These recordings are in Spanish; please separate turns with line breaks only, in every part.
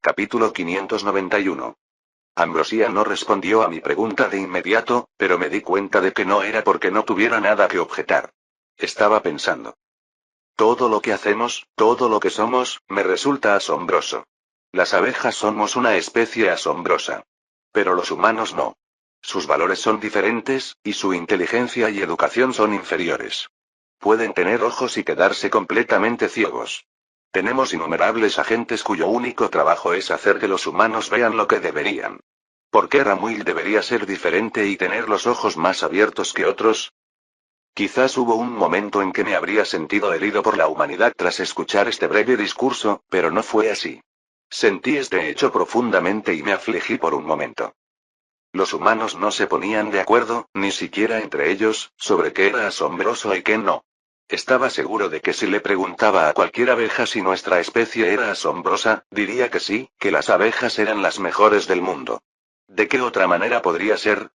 Capítulo 591. Ambrosia no respondió a mi pregunta de inmediato, pero me di cuenta de que no era porque no tuviera nada que objetar. Estaba pensando. Todo lo que hacemos, todo lo que somos, me resulta asombroso. Las abejas somos una especie asombrosa. Pero los humanos no. Sus valores son diferentes, y su inteligencia y educación son inferiores. Pueden tener ojos y quedarse completamente ciegos. Tenemos innumerables agentes cuyo único trabajo es hacer que los humanos vean lo que deberían. ¿Por qué Ramuil debería ser diferente y tener los ojos más abiertos que otros? Quizás hubo un momento en que me habría sentido herido por la humanidad tras escuchar este breve discurso, pero no fue así. Sentí este hecho profundamente y me afligí por un momento. Los humanos no se ponían de acuerdo, ni siquiera entre ellos, sobre qué era asombroso y qué no. Estaba seguro de que si le preguntaba a cualquier abeja si nuestra especie era asombrosa, diría que sí, que las abejas eran las mejores del mundo. ¿De qué otra manera podría ser?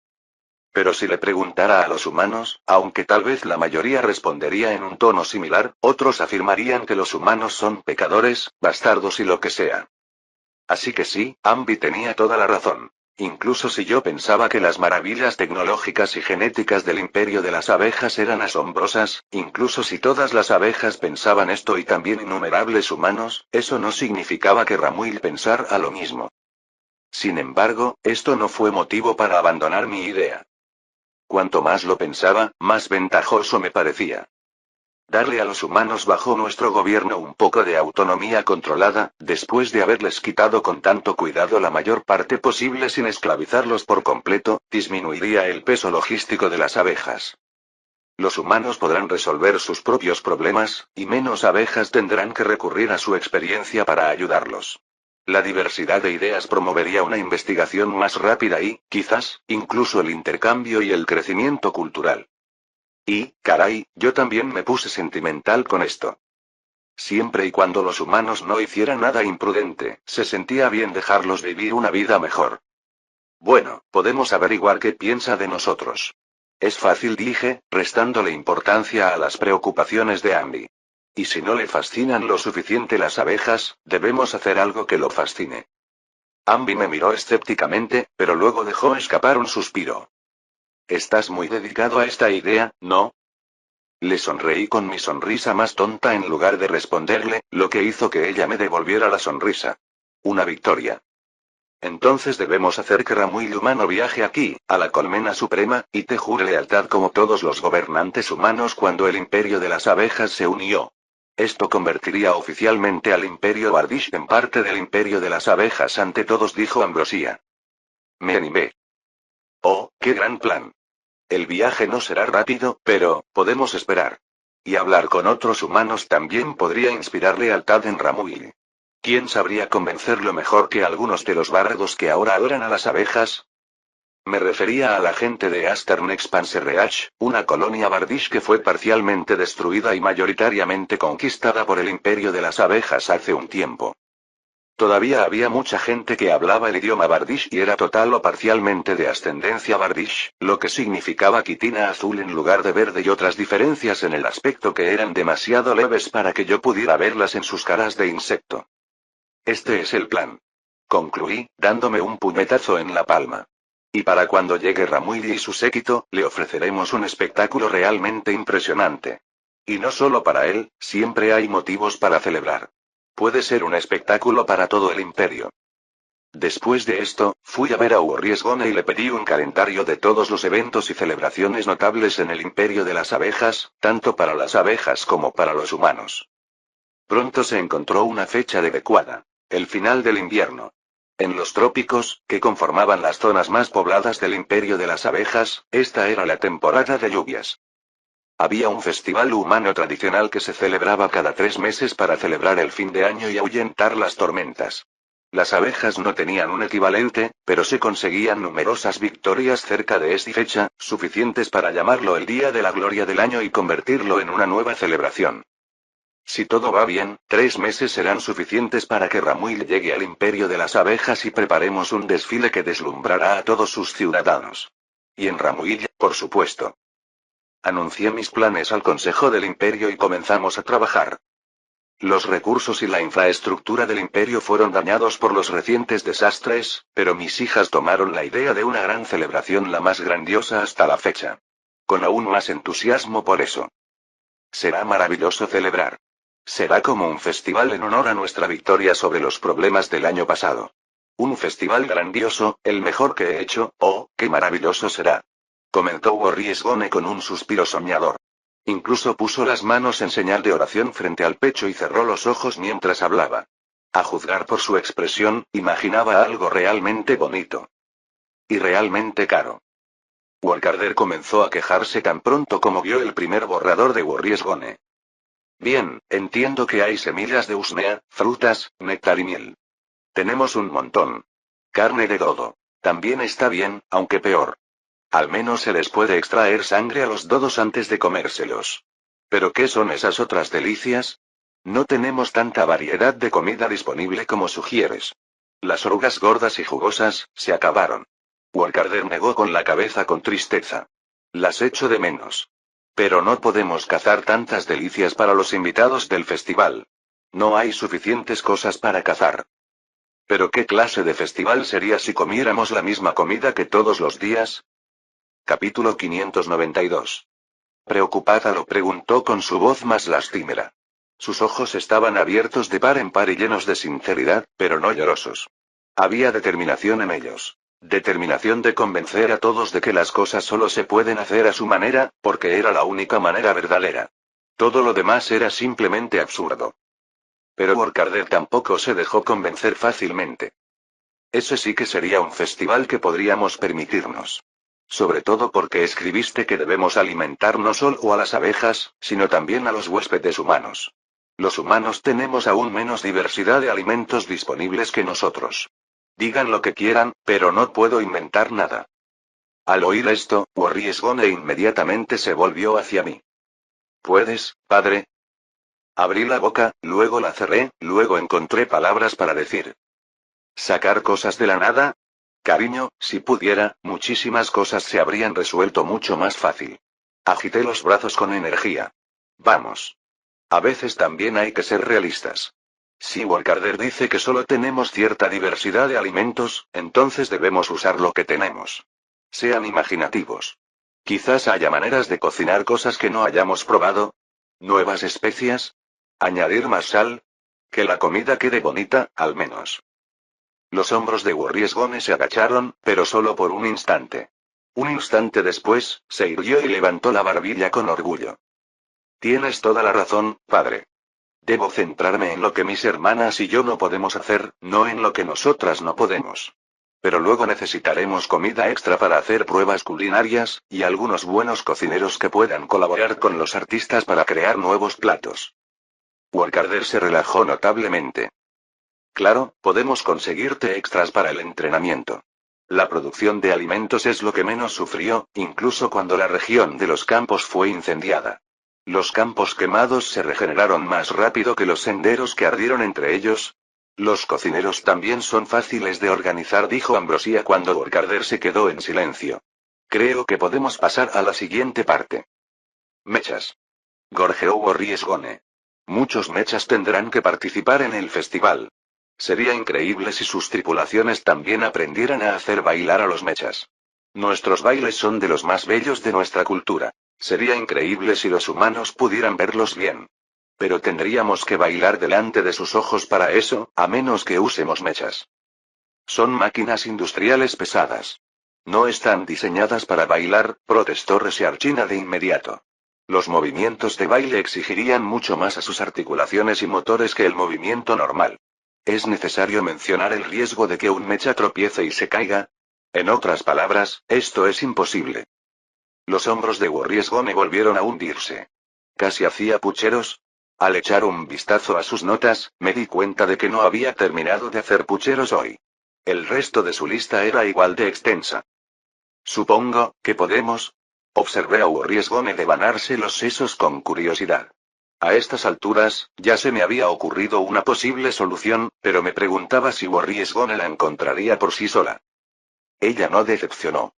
Pero si le preguntara a los humanos, aunque tal vez la mayoría respondería en un tono similar, otros afirmarían que los humanos son pecadores, bastardos y lo que sea. Así que sí, Ambi tenía toda la razón. Incluso si yo pensaba que las maravillas tecnológicas y genéticas del imperio de las abejas eran asombrosas, incluso si todas las abejas pensaban esto y también innumerables humanos, eso no significaba que Ramuil pensara lo mismo. Sin embargo, esto no fue motivo para abandonar mi idea. Cuanto más lo pensaba, más ventajoso me parecía. Darle a los humanos bajo nuestro gobierno un poco de autonomía controlada, después de haberles quitado con tanto cuidado la mayor parte posible sin esclavizarlos por completo, disminuiría el peso logístico de las abejas. Los humanos podrán resolver sus propios problemas, y menos abejas tendrán que recurrir a su experiencia para ayudarlos. La diversidad de ideas promovería una investigación más rápida y, quizás, incluso el intercambio y el crecimiento cultural. Y, caray, yo también me puse sentimental con esto. Siempre y cuando los humanos no hicieran nada imprudente, se sentía bien dejarlos vivir una vida mejor. Bueno, podemos averiguar qué piensa de nosotros. Es fácil, dije, restándole importancia a las preocupaciones de Ambi. Y si no le fascinan lo suficiente las abejas, debemos hacer algo que lo fascine. Ambi me miró escépticamente, pero luego dejó escapar un suspiro. Estás muy dedicado a esta idea, ¿no? Le sonreí con mi sonrisa más tonta en lugar de responderle, lo que hizo que ella me devolviera la sonrisa. Una victoria. Entonces debemos hacer que Ramuil humano viaje aquí, a la colmena suprema, y te jure lealtad como todos los gobernantes humanos cuando el imperio de las abejas se unió. Esto convertiría oficialmente al imperio Bardish en parte del imperio de las abejas ante todos, dijo Ambrosia. Me animé. Oh, qué gran plan. El viaje no será rápido, pero, podemos esperar. Y hablar con otros humanos también podría inspirar lealtad en Ramuil. ¿Quién sabría convencerlo mejor que algunos de los bárbaros que ahora adoran a las abejas? Me refería a la gente de Astern Expanse-Reach, una colonia Bardish que fue parcialmente destruida y mayoritariamente conquistada por el imperio de las abejas hace un tiempo. Todavía había mucha gente que hablaba el idioma Bardish y era total o parcialmente de ascendencia Bardish, lo que significaba quitina azul en lugar de verde y otras diferencias en el aspecto que eran demasiado leves para que yo pudiera verlas en sus caras de insecto. Este es el plan. Concluí, dándome un puñetazo en la palma. Y para cuando llegue Ramuil y su séquito, le ofreceremos un espectáculo realmente impresionante. Y no solo para él, siempre hay motivos para celebrar. Puede ser un espectáculo para todo el imperio. Después de esto, fui a ver a Urriesgone y le pedí un calendario de todos los eventos y celebraciones notables en el imperio de las abejas, tanto para las abejas como para los humanos. Pronto se encontró una fecha adecuada. El final del invierno. En los trópicos, que conformaban las zonas más pobladas del imperio de las abejas, esta era la temporada de lluvias. Había un festival humano tradicional que se celebraba cada 3 meses para celebrar el fin de año y ahuyentar las tormentas. Las abejas no tenían un equivalente, pero se conseguían numerosas victorias cerca de esta fecha, suficientes para llamarlo el Día de la Gloria del Año y convertirlo en una nueva celebración. Si todo va bien, 3 meses serán suficientes para que Ramuil llegue al imperio de las abejas y preparemos un desfile que deslumbrará a todos sus ciudadanos. Y en Ramuil, por supuesto. Anuncié mis planes al Consejo del Imperio y comenzamos a trabajar. Los recursos y la infraestructura del imperio fueron dañados por los recientes desastres, pero mis hijas tomaron la idea de una gran celebración, la más grandiosa hasta la fecha. Con aún más entusiasmo por eso. Será maravilloso celebrar. Será como un festival en honor a nuestra victoria sobre los problemas del año pasado. Un festival grandioso, el mejor que he hecho, oh, qué maravilloso será. Comentó Worriesgone con un suspiro soñador. Incluso puso las manos en señal de oración frente al pecho y cerró los ojos mientras hablaba. A juzgar por su expresión, imaginaba algo realmente bonito. Y realmente caro. Workarder comenzó a quejarse tan pronto como vio el primer borrador de Worriesgone. Bien, entiendo que hay semillas de usnea, frutas, néctar y miel. Tenemos un montón. Carne de dodo. También está bien, aunque peor. Al menos se les puede extraer sangre a los dodos antes de comérselos. ¿Pero qué son esas otras delicias? No tenemos tanta variedad de comida disponible como sugieres. Las orugas gordas y jugosas, se acabaron. Workarder negó con la cabeza con tristeza. Las echo de menos. Pero no podemos cazar tantas delicias para los invitados del festival. No hay suficientes cosas para cazar. ¿Pero qué clase de festival sería si comiéramos la misma comida que todos los días? Capítulo 592. Preocupada lo preguntó con su voz más lastimera. Sus ojos estaban abiertos de par en par y llenos de sinceridad, pero no llorosos. Había determinación en ellos. Determinación de convencer a todos de que las cosas solo se pueden hacer a su manera, porque era la única manera verdadera. Todo lo demás era simplemente absurdo. Pero Workarder tampoco se dejó convencer fácilmente. Ese sí que sería un festival que podríamos permitirnos. Sobre todo porque escribiste que debemos alimentar no solo a las abejas, sino también a los huéspedes humanos. Los humanos tenemos aún menos diversidad de alimentos disponibles que nosotros. Digan lo que quieran, pero no puedo inventar nada. Al oír esto, Worriesgone inmediatamente se volvió hacia mí. ¿Puedes, padre? Abrí la boca, luego la cerré, luego encontré palabras para decir. ¿Sacar cosas de la nada? Cariño, si pudiera, muchísimas cosas se habrían resuelto mucho más fácil. Agité los brazos con energía. Vamos. A veces también hay que ser realistas. Si Workarder dice que solo tenemos cierta diversidad de alimentos, entonces debemos usar lo que tenemos. Sean imaginativos. Quizás haya maneras de cocinar cosas que no hayamos probado. ¿Nuevas especias? ¿Añadir más sal? Que la comida quede bonita, al menos. Los hombros de Worriesgone se agacharon, pero solo por un instante. Un instante después, se irguió y levantó la barbilla con orgullo. Tienes toda la razón, padre. Debo centrarme en lo que mis hermanas y yo no podemos hacer, no en lo que nosotras no podemos. Pero luego necesitaremos comida extra para hacer pruebas culinarias, y algunos buenos cocineros que puedan colaborar con los artistas para crear nuevos platos. Workarder se relajó notablemente. Claro, podemos conseguirte extras para el entrenamiento. La producción de alimentos es lo que menos sufrió, incluso cuando la región de los campos fue incendiada. Los campos quemados se regeneraron más rápido que los senderos que ardieron entre ellos. Los cocineros también son fáciles de organizar, dijo Ambrosia cuando Workarder se quedó en silencio. Creo que podemos pasar a la siguiente parte. Mechas. Gorjeó Worriesgone. Muchos mechas tendrán que participar en el festival. Sería increíble si sus tripulaciones también aprendieran a hacer bailar a los mechas. Nuestros bailes son de los más bellos de nuestra cultura. Sería increíble si los humanos pudieran verlos bien. Pero tendríamos que bailar delante de sus ojos para eso, a menos que usemos mechas. Son máquinas industriales pesadas. No están diseñadas para bailar, protestó Reshiarchina de inmediato. Los movimientos de baile exigirían mucho más a sus articulaciones y motores que el movimiento normal. ¿Es necesario mencionar el riesgo de que un mecha tropiece y se caiga? En otras palabras, esto es imposible. Los hombros de Worriesgone volvieron a hundirse. ¿Casi hacía pucheros? Al echar un vistazo a sus notas, me di cuenta de que no había terminado de hacer pucheros hoy. El resto de su lista era igual de extensa. Supongo que podemos. Observé a Worriesgone devanarse los sesos con curiosidad. A estas alturas, ya se me había ocurrido una posible solución, pero me preguntaba si Worriesgone la encontraría por sí sola. Ella no decepcionó.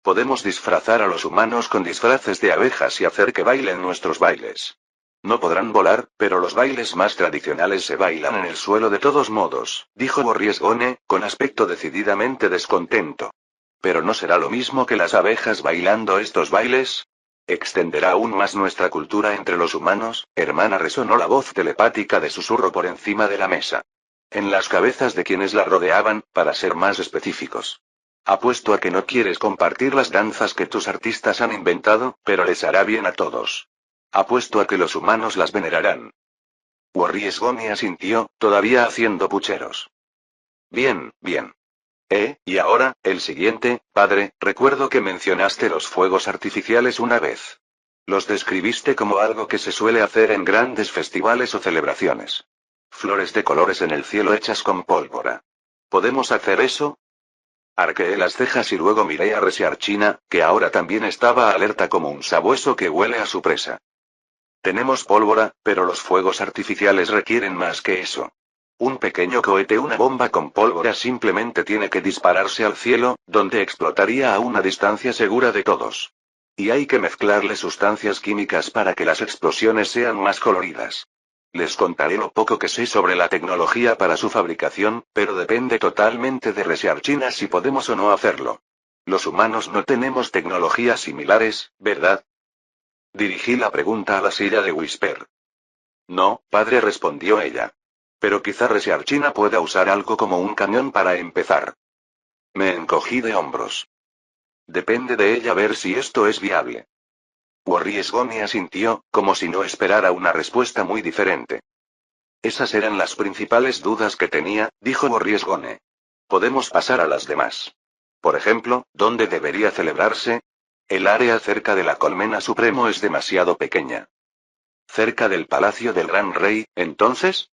Podemos disfrazar a los humanos con disfraces de abejas y hacer que bailen nuestros bailes. No podrán volar, pero los bailes más tradicionales se bailan en el suelo de todos modos, dijo Borriesgone, con aspecto decididamente descontento. Pero no será lo mismo que las abejas bailando estos bailes. ¿Extenderá aún más nuestra cultura entre los humanos, hermana? Resonó la voz telepática de susurro por encima de la mesa. En las cabezas de quienes la rodeaban, para ser más específicos. Apuesto a que no quieres compartir las danzas que tus artistas han inventado, pero les hará bien a todos. Apuesto a que los humanos las venerarán. Borriesgone asintió, todavía haciendo pucheros. Bien, bien. Y ahora, el siguiente, padre, recuerdo que mencionaste los fuegos artificiales una vez. Los describiste como algo que se suele hacer en grandes festivales o celebraciones. Flores de colores en el cielo hechas con pólvora. ¿Podemos hacer eso? Arqueé las cejas y luego miré a Resiarchina, que ahora también estaba alerta como un sabueso que huele a su presa. Tenemos pólvora, pero los fuegos artificiales requieren más que eso. Un pequeño cohete, una bomba con pólvora simplemente tiene que dispararse al cielo, donde explotaría a una distancia segura de todos. Y hay que mezclarle sustancias químicas para que las explosiones sean más coloridas. Les contaré lo poco que sé sobre la tecnología para su fabricación, pero depende totalmente de Resiarchina si podemos o no hacerlo. Los humanos no tenemos tecnologías similares, ¿verdad? Dirigí la pregunta a la silla de Whisper. No, padre, respondió ella. Pero quizá Resiarchina pueda usar algo como un cañón para empezar. Me encogí de hombros. Depende de ella ver si esto es viable. Borriesgone asintió, como si no esperara una respuesta muy diferente. Esas eran las principales dudas que tenía, dijo Borriesgone. Podemos pasar a las demás. Por ejemplo, ¿dónde debería celebrarse? El área cerca de la Colmena Supremo es demasiado pequeña. ¿Cerca del Palacio del Gran Rey, entonces?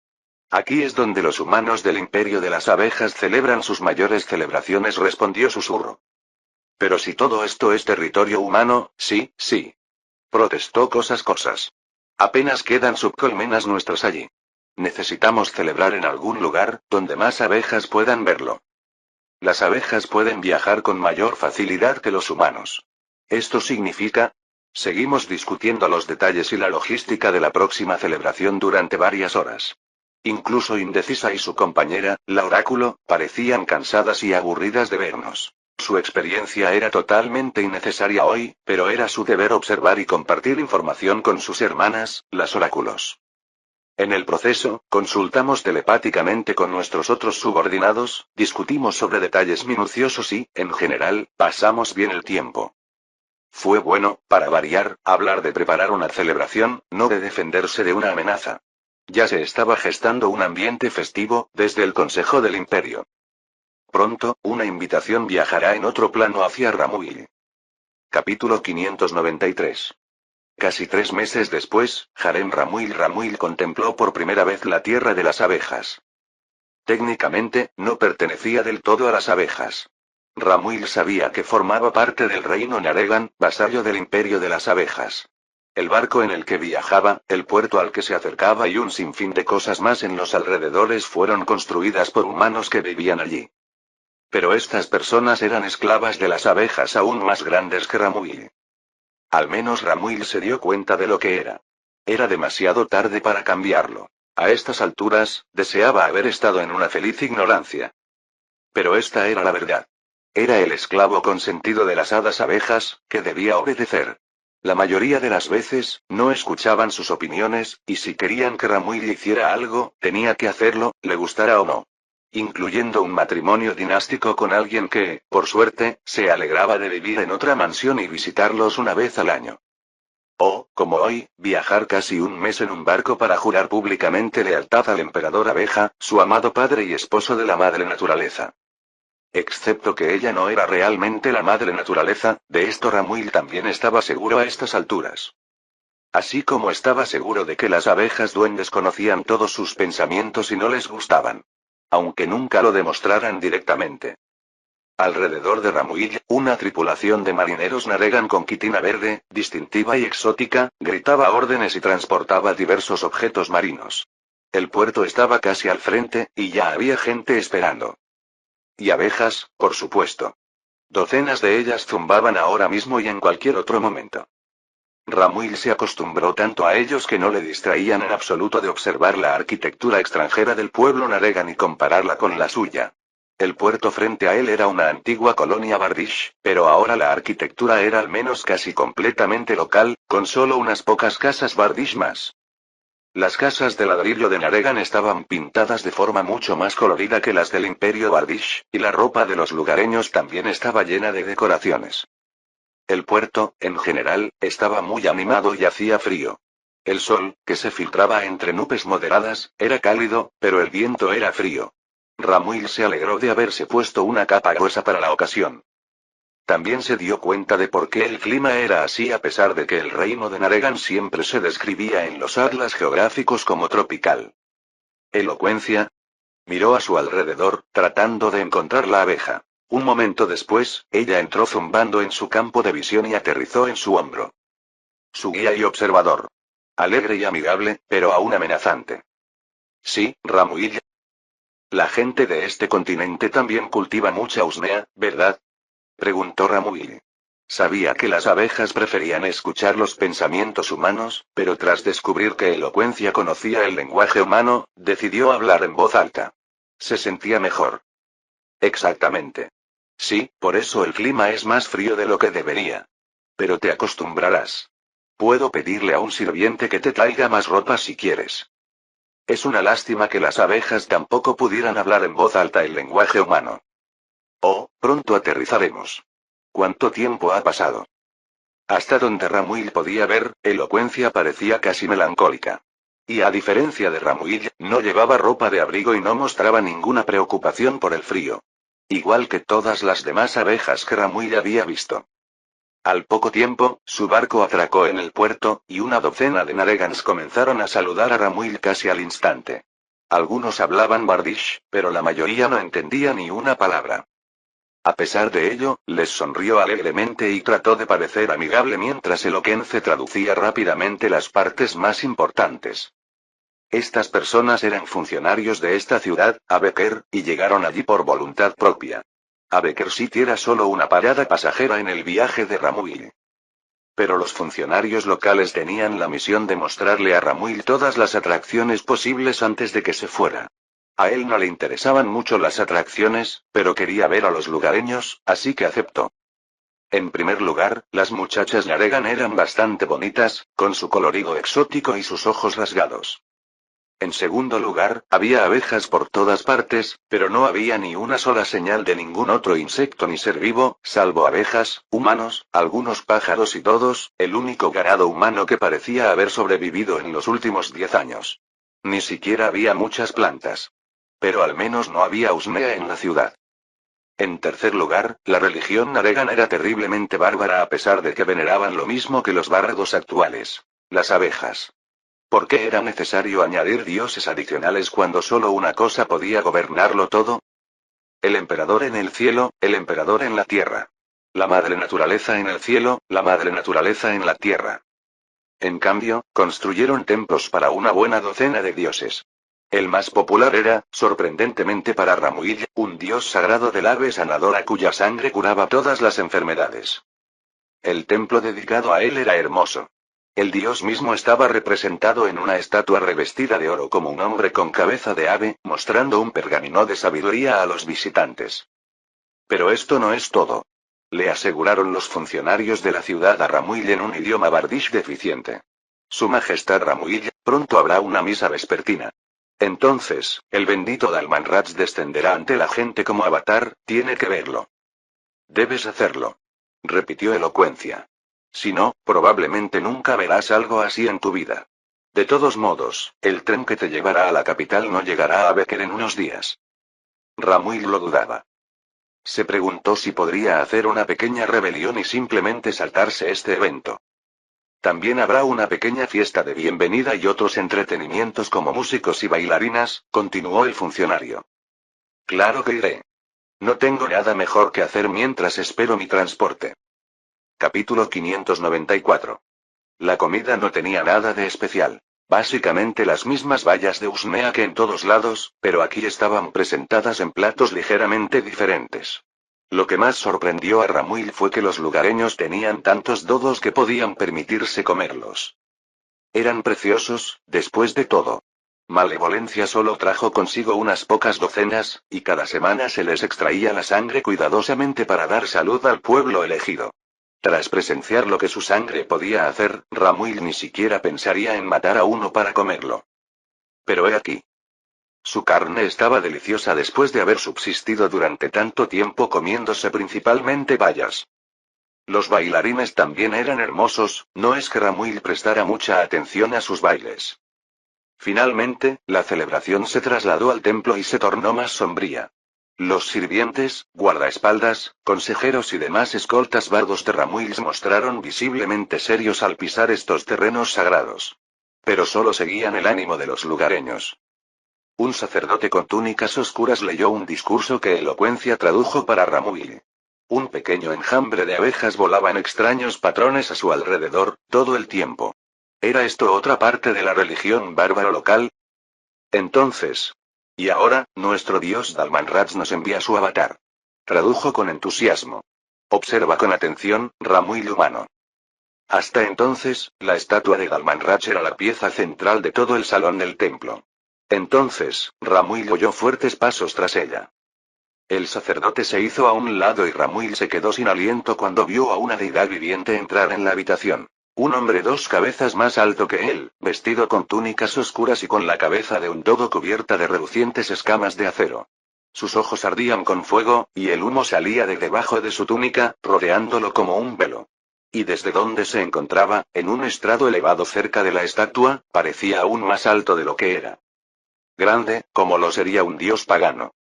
Aquí es donde los humanos del Imperio de las Abejas celebran sus mayores celebraciones, respondió Susurro. Pero si todo esto es territorio humano, sí, sí. Protestó Cosas. Apenas quedan subcolmenas nuestras allí. Necesitamos celebrar en algún lugar, donde más abejas puedan verlo. Las abejas pueden viajar con mayor facilidad que los humanos. ¿Esto significa? Seguimos discutiendo los detalles y la logística de la próxima celebración durante varias horas. Incluso Indecisa y su compañera, la oráculo, parecían cansadas y aburridas de vernos. Su experiencia era totalmente innecesaria hoy, pero era su deber observar y compartir información con sus hermanas, las oráculos. En el proceso, consultamos telepáticamente con nuestros otros subordinados, discutimos sobre detalles minuciosos y, en general, pasamos bien el tiempo. Fue bueno, para variar, hablar de preparar una celebración, no de defenderse de una amenaza. Ya se estaba gestando un ambiente festivo, desde el Consejo del Imperio. Pronto, una invitación viajará en otro plano hacia Ramuil. Capítulo 593. Casi 3 meses después, Harem Ramuil contempló por primera vez la tierra de las abejas. Técnicamente, no pertenecía del todo a las abejas. Ramuil sabía que formaba parte del reino Naregan, vasallo del Imperio de las Abejas. El barco en el que viajaba, el puerto al que se acercaba y un sinfín de cosas más en los alrededores fueron construidas por humanos que vivían allí. Pero estas personas eran esclavas de las abejas aún más grandes que Ramuil. Al menos Ramuil se dio cuenta de lo que era. Era demasiado tarde para cambiarlo. A estas alturas, deseaba haber estado en una feliz ignorancia. Pero esta era la verdad. Era el esclavo consentido de las hadas abejas, que debía obedecer. La mayoría de las veces, no escuchaban sus opiniones, y si querían que Ramuil hiciera algo, tenía que hacerlo, le gustara o no. Incluyendo un matrimonio dinástico con alguien que, por suerte, se alegraba de vivir en otra mansión y visitarlos una vez al año. O, como hoy, viajar casi un mes en un barco para jurar públicamente lealtad al emperador abeja, su amado padre y esposo de la madre naturaleza. Excepto que ella no era realmente la madre naturaleza, de esto Ramuil también estaba seguro a estas alturas. Así como estaba seguro de que las abejas duendes conocían todos sus pensamientos y no les gustaban. Aunque nunca lo demostraran directamente. Alrededor de Ramuil, una tripulación de marineros navegan con quitina verde, distintiva y exótica, gritaba órdenes y transportaba diversos objetos marinos. El puerto estaba casi al frente, y ya había gente esperando. Y abejas, por supuesto. Docenas de ellas zumbaban ahora mismo y en cualquier otro momento. Ramuil se acostumbró tanto a ellos que no le distraían en absoluto de observar la arquitectura extranjera del pueblo Naregan y compararla con la suya. El puerto frente a él era una antigua colonia Bardish, pero ahora la arquitectura era al menos casi completamente local, con solo unas pocas casas Bardish más. Las casas de ladrillo de Naregan estaban pintadas de forma mucho más colorida que las del Imperio Bardish, y la ropa de los lugareños también estaba llena de decoraciones. El puerto, en general, estaba muy animado y hacía frío. El sol, que se filtraba entre nubes moderadas, era cálido, pero el viento era frío. Ramuil se alegró de haberse puesto una capa gruesa para la ocasión. También se dio cuenta de por qué el clima era así a pesar de que el reino de Naregan siempre se describía en los atlas geográficos como tropical. ¿Elocuencia? Miró a su alrededor, tratando de encontrar la abeja. Un momento después, ella entró zumbando en su campo de visión y aterrizó en su hombro. Su guía y observador. Alegre y amigable, pero aún amenazante. Sí, Ramuil. La gente de este continente también cultiva mucha usnea, ¿verdad? Preguntó Ramuil. Sabía que las abejas preferían escuchar los pensamientos humanos, pero tras descubrir que Elocuencia conocía el lenguaje humano, decidió hablar en voz alta. Se sentía mejor. Exactamente. Sí, por eso el clima es más frío de lo que debería. Pero te acostumbrarás. Puedo pedirle a un sirviente que te traiga más ropa si quieres. Es una lástima que las abejas tampoco pudieran hablar en voz alta el lenguaje humano. Oh, pronto aterrizaremos. ¿Cuánto tiempo ha pasado? Hasta donde Ramuil podía ver, Elocuencia parecía casi melancólica. Y a diferencia de Ramuil, no llevaba ropa de abrigo y no mostraba ninguna preocupación por el frío. Igual que todas las demás abejas que Ramuil había visto. Al poco tiempo, su barco atracó en el puerto, y una docena de Naregans comenzaron a saludar a Ramuil casi al instante. Algunos hablaban Bardish, pero la mayoría no entendía ni una palabra. A pesar de ello, les sonrió alegremente y trató de parecer amigable mientras Eloquence traducía rápidamente las partes más importantes. Estas personas eran funcionarios de esta ciudad, Abeker, y llegaron allí por voluntad propia. Abeker City era solo una parada pasajera en el viaje de Ramuil. Pero los funcionarios locales tenían la misión de mostrarle a Ramuil todas las atracciones posibles antes de que se fuera. A él no le interesaban mucho las atracciones, pero quería ver a los lugareños, así que aceptó. En primer lugar, las muchachas Naregan eran bastante bonitas, con su colorido exótico y sus ojos rasgados. En segundo lugar, había abejas por todas partes, pero no había ni una sola señal de ningún otro insecto ni ser vivo, salvo abejas, humanos, algunos pájaros y todos, el único ganado humano que parecía haber sobrevivido en los últimos 10 años. Ni siquiera había muchas plantas. Pero al menos no había usnea en la ciudad. En tercer lugar, la religión Naregan era terriblemente bárbara a pesar de que veneraban lo mismo que los bárbaros actuales. Las abejas. ¿Por qué era necesario añadir dioses adicionales cuando solo una cosa podía gobernarlo todo? El emperador en el cielo, el emperador en la tierra. La madre naturaleza en el cielo, la madre naturaleza en la tierra. En cambio, construyeron templos para una buena docena de dioses. El más popular era, sorprendentemente para Ramuil, un dios sagrado del ave sanadora cuya sangre curaba todas las enfermedades. El templo dedicado a él era hermoso. El dios mismo estaba representado en una estatua revestida de oro como un hombre con cabeza de ave, mostrando un pergamino de sabiduría a los visitantes. Pero esto no es todo. Le aseguraron los funcionarios de la ciudad a Ramuil en un idioma bardish deficiente. Su Majestad Ramuil, pronto habrá una misa vespertina. Entonces, el bendito Dalmanrats descenderá ante la gente como avatar, tiene que verlo. Debes hacerlo. Repitió Elocuencia. Si no, probablemente nunca verás algo así en tu vida. De todos modos, el tren que te llevará a la capital no llegará a Becker en unos días. Ramuil lo dudaba. Se preguntó si podría hacer una pequeña rebelión y simplemente saltarse este evento. También habrá una pequeña fiesta de bienvenida y otros entretenimientos como músicos y bailarinas, continuó el funcionario. Claro que iré. No tengo nada mejor que hacer mientras espero mi transporte. Capítulo 594. La comida no tenía nada de especial. Básicamente las mismas bayas de usnea que en todos lados, pero aquí estaban presentadas en platos ligeramente diferentes. Lo que más sorprendió a Ramuil fue que los lugareños tenían tantos dodos que podían permitirse comerlos. Eran preciosos, después de todo. Malevolencia solo trajo consigo unas pocas docenas, y cada semana se les extraía la sangre cuidadosamente para dar salud al pueblo elegido. Tras presenciar lo que su sangre podía hacer, Ramuil ni siquiera pensaría en matar a uno para comerlo. Pero he aquí. Su carne estaba deliciosa después de haber subsistido durante tanto tiempo comiéndose principalmente bayas. Los bailarines también eran hermosos, no es que Ramuil prestara mucha atención a sus bailes. Finalmente, la celebración se trasladó al templo y se tornó más sombría. Los sirvientes, guardaespaldas, consejeros y demás escoltas bardos de Ramuil se mostraron visiblemente serios al pisar estos terrenos sagrados. Pero solo seguían el ánimo de los lugareños. Un sacerdote con túnicas oscuras leyó un discurso que Elocuencia tradujo para Ramuil. Un pequeño enjambre de abejas volaba en extraños patrones a su alrededor, todo el tiempo. ¿Era esto otra parte de la religión bárbara local? Entonces. Y ahora, nuestro dios Dalmanrach nos envía su avatar. Tradujo con entusiasmo. Observa con atención, Ramuil humano. Hasta entonces, la estatua de Dalmanrach era la pieza central de todo el salón del templo. Entonces, Ramuil oyó fuertes pasos tras ella. El sacerdote se hizo a un lado y Ramuil se quedó sin aliento cuando vio a una deidad viviente entrar en la habitación. Un hombre 2 cabezas más alto que él, vestido con túnicas oscuras y con la cabeza de un dodo cubierta de relucientes escamas de acero. Sus ojos ardían con fuego, y el humo salía de debajo de su túnica, rodeándolo como un velo. Y desde donde se encontraba, en un estrado elevado cerca de la estatua, parecía aún más alto de lo que era. Grande, como lo sería un dios pagano.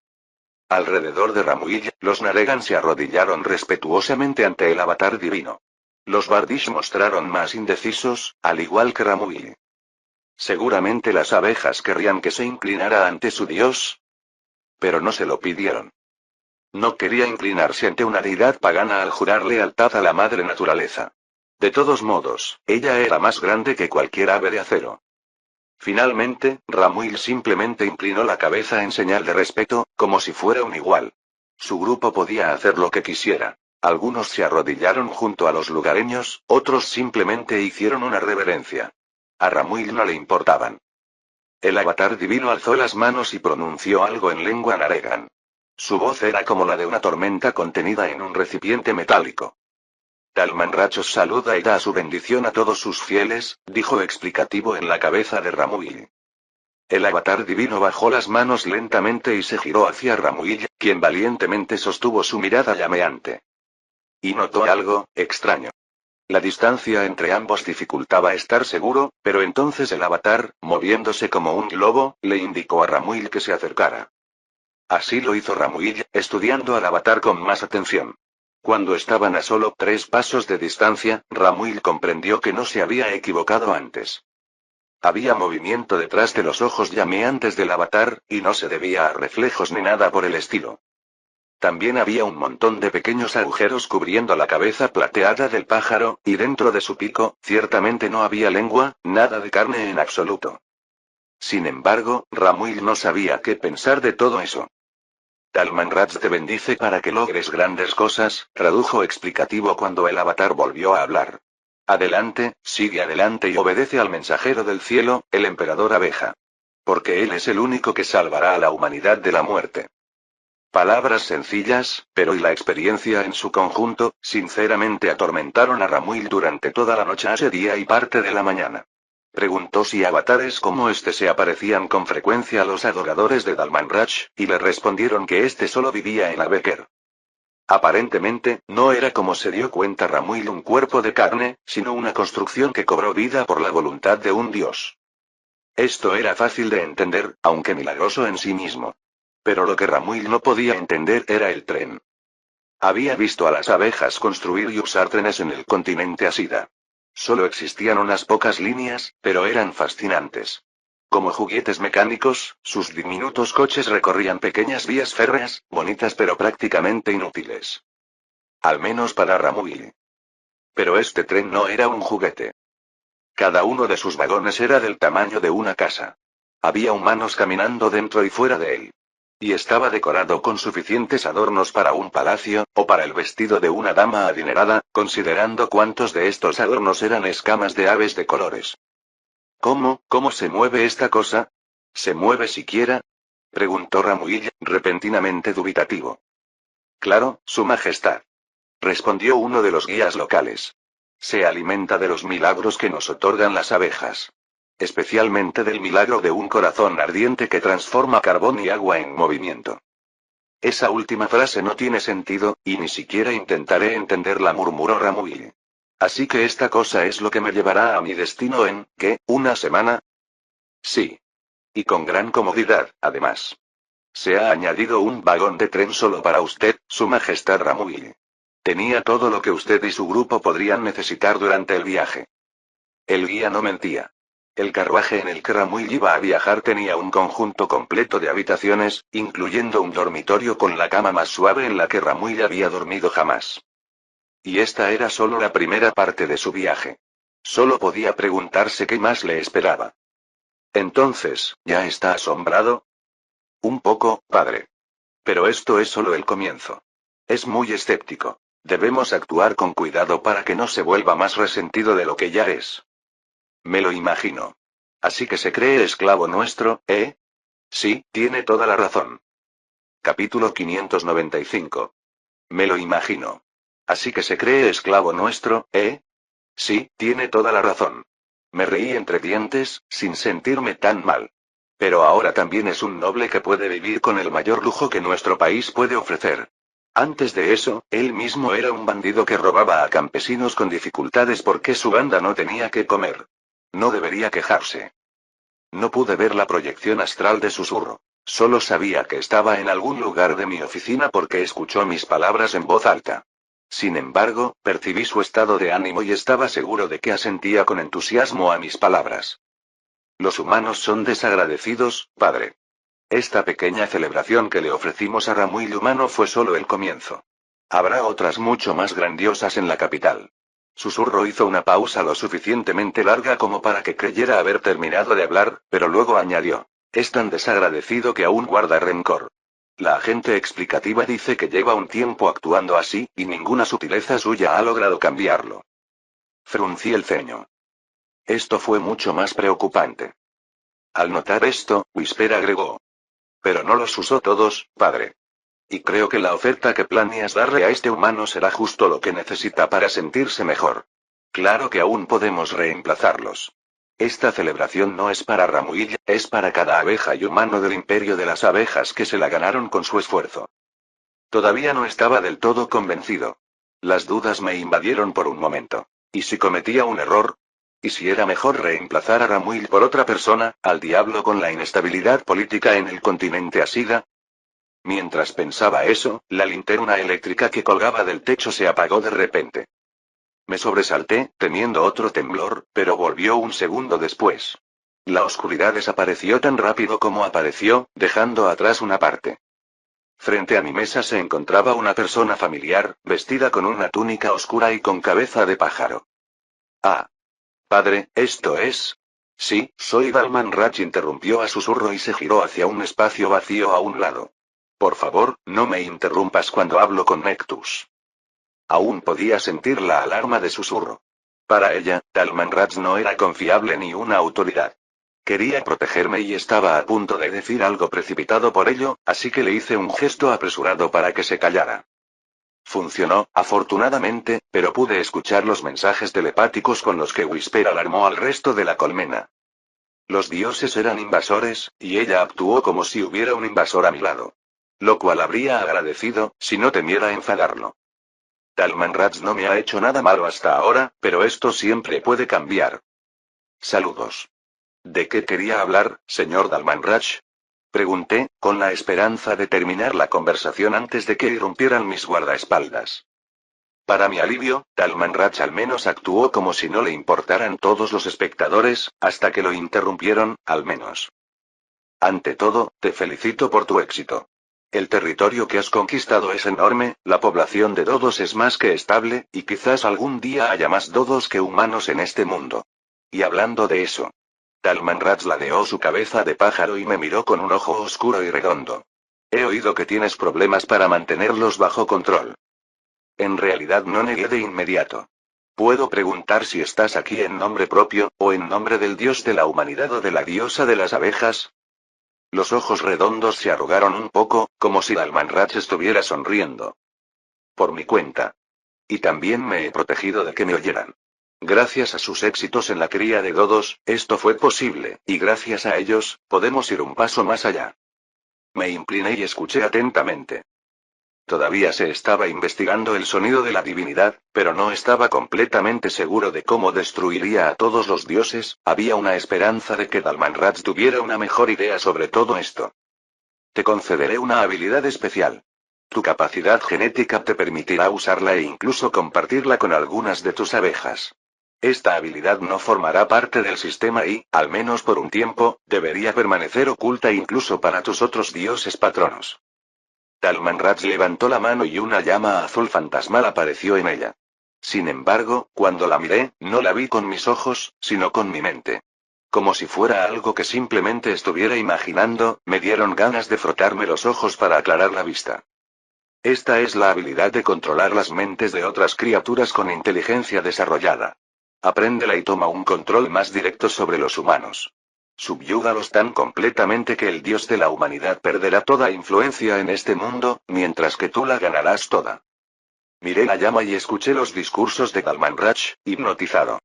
Alrededor de Ramuil, los Naregan se arrodillaron respetuosamente ante el avatar divino. Los Bardish mostraron más indecisos, al igual que Ramuil. Seguramente las abejas querrían que se inclinara ante su dios. Pero no se lo pidieron. No quería inclinarse ante una deidad pagana al jurar lealtad a la madre naturaleza. De todos modos, ella era más grande que cualquier ave de acero. Finalmente, Ramuil simplemente inclinó la cabeza en señal de respeto, como si fuera un igual. Su grupo podía hacer lo que quisiera. Algunos se arrodillaron junto a los lugareños, otros simplemente hicieron una reverencia. A Ramuil no le importaban. El avatar divino alzó las manos y pronunció algo en lengua naregan. Su voz era como la de una tormenta contenida en un recipiente metálico. Dalmanrach os saluda y da su bendición a todos sus fieles, dijo explicativo en la cabeza de Ramuil. El avatar divino bajó las manos lentamente y se giró hacia Ramuil, quien valientemente sostuvo su mirada llameante. Y notó algo extraño. La distancia entre ambos dificultaba estar seguro, pero entonces el avatar, moviéndose como un globo, le indicó a Ramuil que se acercara. Así lo hizo Ramuil, estudiando al avatar con más atención. Cuando estaban a solo 3 pasos de distancia, Ramuil comprendió que no se había equivocado antes. Había movimiento detrás de los ojos llameantes del avatar, y no se debía a reflejos ni nada por el estilo. También había un montón de pequeños agujeros cubriendo la cabeza plateada del pájaro, y dentro de su pico, ciertamente no había lengua, nada de carne en absoluto. Sin embargo, Ramuil no sabía qué pensar de todo eso. Dalmanrach te bendice para que logres grandes cosas, tradujo explicativo cuando el avatar volvió a hablar. Adelante, sigue adelante y obedece al mensajero del cielo, el emperador abeja. Porque él es el único que salvará a la humanidad de la muerte. Palabras sencillas, pero y la experiencia en su conjunto, sinceramente atormentaron a Ramuil durante toda la noche ese día y parte de la mañana. Preguntó si avatares como este se aparecían con frecuencia a los adoradores de Dalmanrach, y le respondieron que este solo vivía en Albeker. Aparentemente, no era como se dio cuenta Ramuil un cuerpo de carne, sino una construcción que cobró vida por la voluntad de un dios. Esto era fácil de entender, aunque milagroso en sí mismo. Pero lo que Ramuil no podía entender era el tren. Había visto a las abejas construir y usar trenes en el continente Asida. Solo existían unas pocas líneas, pero eran fascinantes. Como juguetes mecánicos, sus diminutos coches recorrían pequeñas vías férreas, bonitas pero prácticamente inútiles. Al menos para Ramuil. Pero este tren no era un juguete. Cada uno de sus vagones era del tamaño de una casa. Había humanos caminando dentro y fuera de él. Y estaba decorado con suficientes adornos para un palacio, o para el vestido de una dama adinerada, considerando cuántos de estos adornos eran escamas de aves de colores. ¿Cómo se mueve esta cosa? ¿Se mueve siquiera? Preguntó Ramuil, repentinamente dubitativo. Claro, Su Majestad. Respondió uno de los guías locales. Se alimenta de los milagros que nos otorgan las abejas. Especialmente del milagro de un corazón ardiente que transforma carbón y agua en movimiento. Esa última frase no tiene sentido, y ni siquiera intentaré entenderla, murmuró Ramuil. Así que esta cosa es lo que me llevará a mi destino en, ¿qué, una semana? Sí. Y con gran comodidad, además. Se ha añadido un vagón de tren solo para usted, Su Majestad Ramuil. Tenía todo lo que usted y su grupo podrían necesitar durante el viaje. El guía no mentía. El carruaje en el que Ramuil iba a viajar tenía un conjunto completo de habitaciones, incluyendo un dormitorio con la cama más suave en la que Ramuil había dormido jamás. Y esta era solo la primera parte de su viaje. Solo podía preguntarse qué más le esperaba. Entonces, ¿ya está asombrado? Un poco, padre. Pero esto es solo el comienzo. Es muy escéptico. Debemos actuar con cuidado para que no se vuelva más resentido de lo que ya es. Me lo imagino. Así que se cree esclavo nuestro, ¿eh? Sí, tiene toda la razón. Capítulo 595. Me lo imagino. Así que se cree esclavo nuestro, ¿eh? Sí, tiene toda la razón. Me reí entre dientes, sin sentirme tan mal. Pero ahora también es un noble que puede vivir con el mayor lujo que nuestro país puede ofrecer. Antes de eso, él mismo era un bandido que robaba a campesinos con dificultades porque su banda no tenía que comer. No debería quejarse. No pude ver la proyección astral de Susurro. Solo sabía que estaba en algún lugar de mi oficina porque escuchó mis palabras en voz alta. Sin embargo, percibí su estado de ánimo y estaba seguro de que asentía con entusiasmo a mis palabras. Los humanos son desagradecidos, padre. Esta pequeña celebración que le ofrecimos a Ramuil humano fue solo el comienzo. Habrá otras mucho más grandiosas en la capital. Susurro hizo una pausa lo suficientemente larga como para que creyera haber terminado de hablar, pero luego añadió. Es tan desagradecido que aún guarda rencor. La agente explicativa dice que lleva un tiempo actuando así, y ninguna sutileza suya ha logrado cambiarlo. Fruncí el ceño. Esto fue mucho más preocupante. Al notar esto, Whisper agregó. Pero no los usó todos, padre. Y creo que la oferta que planeas darle a este humano será justo lo que necesita para sentirse mejor. Claro que aún podemos reemplazarlos. Esta celebración no es para Ramuil, es para cada abeja y humano del imperio de las abejas que se la ganaron con su esfuerzo. Todavía no estaba del todo convencido. Las dudas me invadieron por un momento. ¿Y si cometía un error? ¿Y si era mejor reemplazar a Ramuil por otra persona, al diablo con la inestabilidad política en el continente Asida? Mientras pensaba eso, la linterna eléctrica que colgaba del techo se apagó de repente. Me sobresalté, temiendo otro temblor, pero volvió un segundo después. La oscuridad desapareció tan rápido como apareció, dejando atrás una parte. Frente a mi mesa se encontraba una persona familiar, vestida con una túnica oscura y con cabeza de pájaro. Ah. Padre, esto es... Sí, soy Dalman Ratch, interrumpió a susurro y se giró hacia un espacio vacío a un lado. Por favor, no me interrumpas cuando hablo con Nectus. Aún podía sentir la alarma de susurro. Para ella, Dalman Ratch no era confiable ni una autoridad. Quería protegerme y estaba a punto de decir algo precipitado por ello, así que le hice un gesto apresurado para que se callara. Funcionó, afortunadamente, pero pude escuchar los mensajes telepáticos con los que Whisper alarmó al resto de la colmena. Los dioses eran invasores, y ella actuó como si hubiera un invasor a mi lado. Lo cual habría agradecido, si no temiera enfadarlo. Dalman Ratch no me ha hecho nada malo hasta ahora, pero esto siempre puede cambiar. Saludos. ¿De qué quería hablar, señor Dalman Ratch? Pregunté, con la esperanza de terminar la conversación antes de que irrumpieran mis guardaespaldas. Para mi alivio, Dalman Ratch al menos actuó como si no le importaran todos los espectadores, hasta que lo interrumpieron, al menos. Ante todo, te felicito por tu éxito. El territorio que has conquistado es enorme, la población de dodos es más que estable, y quizás algún día haya más dodos que humanos en este mundo. Y hablando de eso. Dalman Ratch ladeó su cabeza de pájaro y me miró con un ojo oscuro y redondo. He oído que tienes problemas para mantenerlos bajo control. En realidad no negué de inmediato. ¿Puedo preguntar si estás aquí en nombre propio, o en nombre del dios de la humanidad o de la diosa de las abejas? Los ojos redondos se arrugaron un poco, como si Dalmanrach estuviera sonriendo. Por mi cuenta. Y también me he protegido de que me oyeran. Gracias a sus éxitos en la cría de dodos, esto fue posible, y gracias a ellos, podemos ir un paso más allá. Me incliné y escuché atentamente. Todavía se estaba investigando el sonido de la divinidad, pero no estaba completamente seguro de cómo destruiría a todos los dioses. Había una esperanza de que Dalmanrach tuviera una mejor idea sobre todo esto. Te concederé una habilidad especial. Tu capacidad genética te permitirá usarla e incluso compartirla con algunas de tus abejas. Esta habilidad no formará parte del sistema y, al menos por un tiempo, debería permanecer oculta incluso para tus otros dioses patronos. Dalmanrach levantó la mano y una llama azul fantasmal apareció en ella. Sin embargo, cuando la miré, no la vi con mis ojos, sino con mi mente. Como si fuera algo que simplemente estuviera imaginando, me dieron ganas de frotarme los ojos para aclarar la vista. Esta es la habilidad de controlar las mentes de otras criaturas con inteligencia desarrollada. Apréndela y toma un control más directo sobre los humanos. Subyúgalos tan completamente que el dios de la humanidad perderá toda influencia en este mundo, mientras que tú la ganarás toda. Miré la llama y escuché los discursos de Dalmanrach, hipnotizado.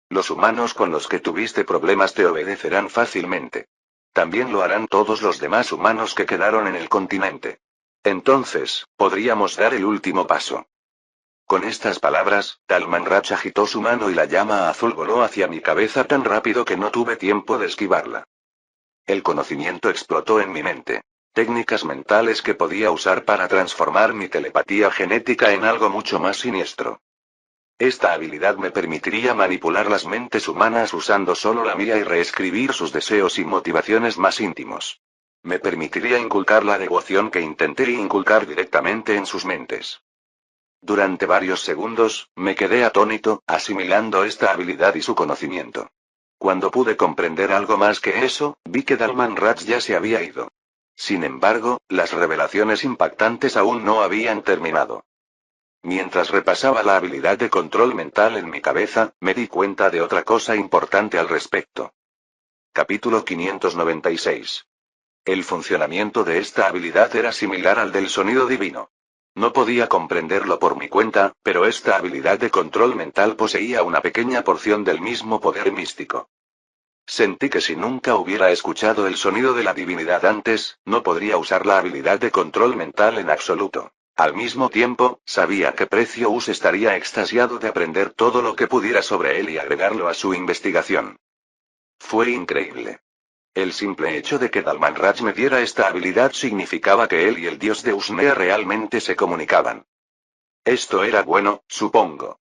Los humanos con los que tuviste problemas te obedecerán fácilmente. También lo harán todos los demás humanos que quedaron en el continente. Entonces, podríamos dar el último paso. Con estas palabras, Dalmanrach agitó su mano y la llama azul voló hacia mi cabeza tan rápido que no tuve tiempo de esquivarla. El conocimiento explotó en mi mente. Técnicas mentales que podía usar para transformar mi telepatía genética en algo mucho más siniestro. Esta habilidad me permitiría manipular las mentes humanas usando solo la mía y reescribir sus deseos y motivaciones más íntimos. Me permitiría inculcar la devoción que intenté inculcar directamente en sus mentes. Durante varios segundos, me quedé atónito, asimilando esta habilidad y su conocimiento. Cuando pude comprender algo más que eso, vi que Dalmanrach ya se había ido. Sin embargo, las revelaciones impactantes aún no habían terminado. Mientras repasaba la habilidad de control mental en mi cabeza, me di cuenta de otra cosa importante al respecto. Capítulo 596. El funcionamiento de esta habilidad era similar al del sonido divino. No podía comprenderlo por mi cuenta, pero esta habilidad de control mental poseía una pequeña porción del mismo poder místico. Sentí que si nunca hubiera escuchado el sonido de la divinidad antes, no podría usar la habilidad de control mental en absoluto. Al mismo tiempo, sabía que Precious estaría extasiado de aprender todo lo que pudiera sobre él y agregarlo a su investigación. Fue increíble. El simple hecho de que Dalmanrach me diera esta habilidad significaba que él y el dios de Usnea realmente se comunicaban. Esto era bueno, supongo.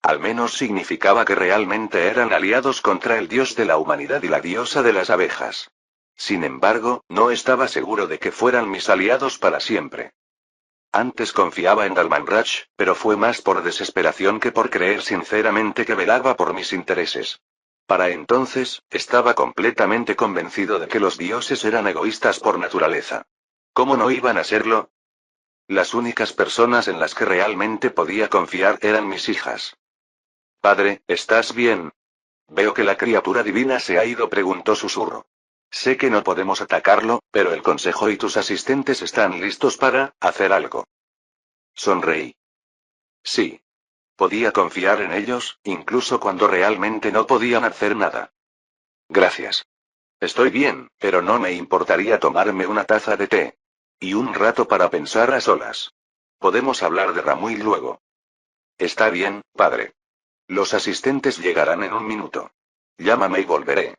Al menos significaba que realmente eran aliados contra el dios de la humanidad y la diosa de las abejas. Sin embargo, no estaba seguro de que fueran mis aliados para siempre. Antes confiaba en Dalmanrach, pero fue más por desesperación que por creer sinceramente que velaba por mis intereses. Para entonces, estaba completamente convencido de que los dioses eran egoístas por naturaleza. ¿Cómo no iban a serlo? Las únicas personas en las que realmente podía confiar eran mis hijas. Padre, ¿estás bien? Veo que la criatura divina se ha ido, preguntó susurro. Sé que no podemos atacarlo, pero el consejo y tus asistentes están listos para hacer algo. Sonreí. Sí. Podía confiar en ellos, incluso cuando realmente no podían hacer nada. Gracias. Estoy bien, pero no me importaría tomarme una taza de té. Y un rato para pensar a solas. Podemos hablar de Ramuy luego. Está bien, padre. Los asistentes llegarán en un minuto. Llámame y volveré.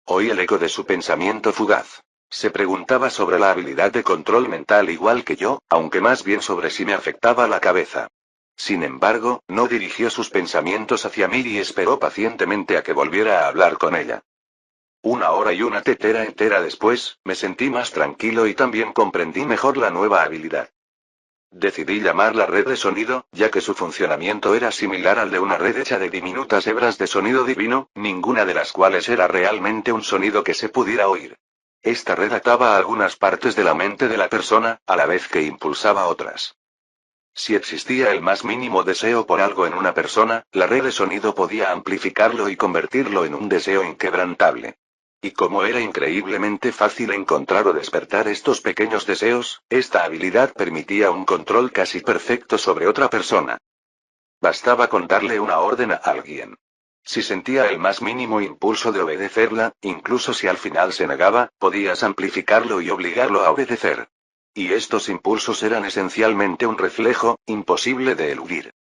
Oí el eco de su pensamiento fugaz. Se preguntaba sobre la habilidad de control mental igual que yo, aunque más bien sobre si me afectaba la cabeza. Sin embargo, no dirigió sus pensamientos hacia mí y esperó pacientemente a que volviera a hablar con ella. Una hora y una tetera entera después, me sentí más tranquilo y también comprendí mejor la nueva habilidad. Decidí llamarla red de sonido, ya que su funcionamiento era similar al de una red hecha de diminutas hebras de sonido divino, ninguna de las cuales era realmente un sonido que se pudiera oír. Esta red ataba algunas partes de la mente de la persona, a la vez que impulsaba otras. Si existía el más mínimo deseo por algo en una persona, la red de sonido podía amplificarlo y convertirlo en un deseo inquebrantable. Y como era increíblemente fácil encontrar o despertar estos pequeños deseos, esta habilidad permitía un control casi perfecto sobre otra persona. Bastaba con darle una orden a alguien. Si sentía el más mínimo impulso de obedecerla, incluso si al final se negaba, podías amplificarlo y obligarlo a obedecer. Y estos impulsos eran esencialmente un reflejo, imposible de eludir.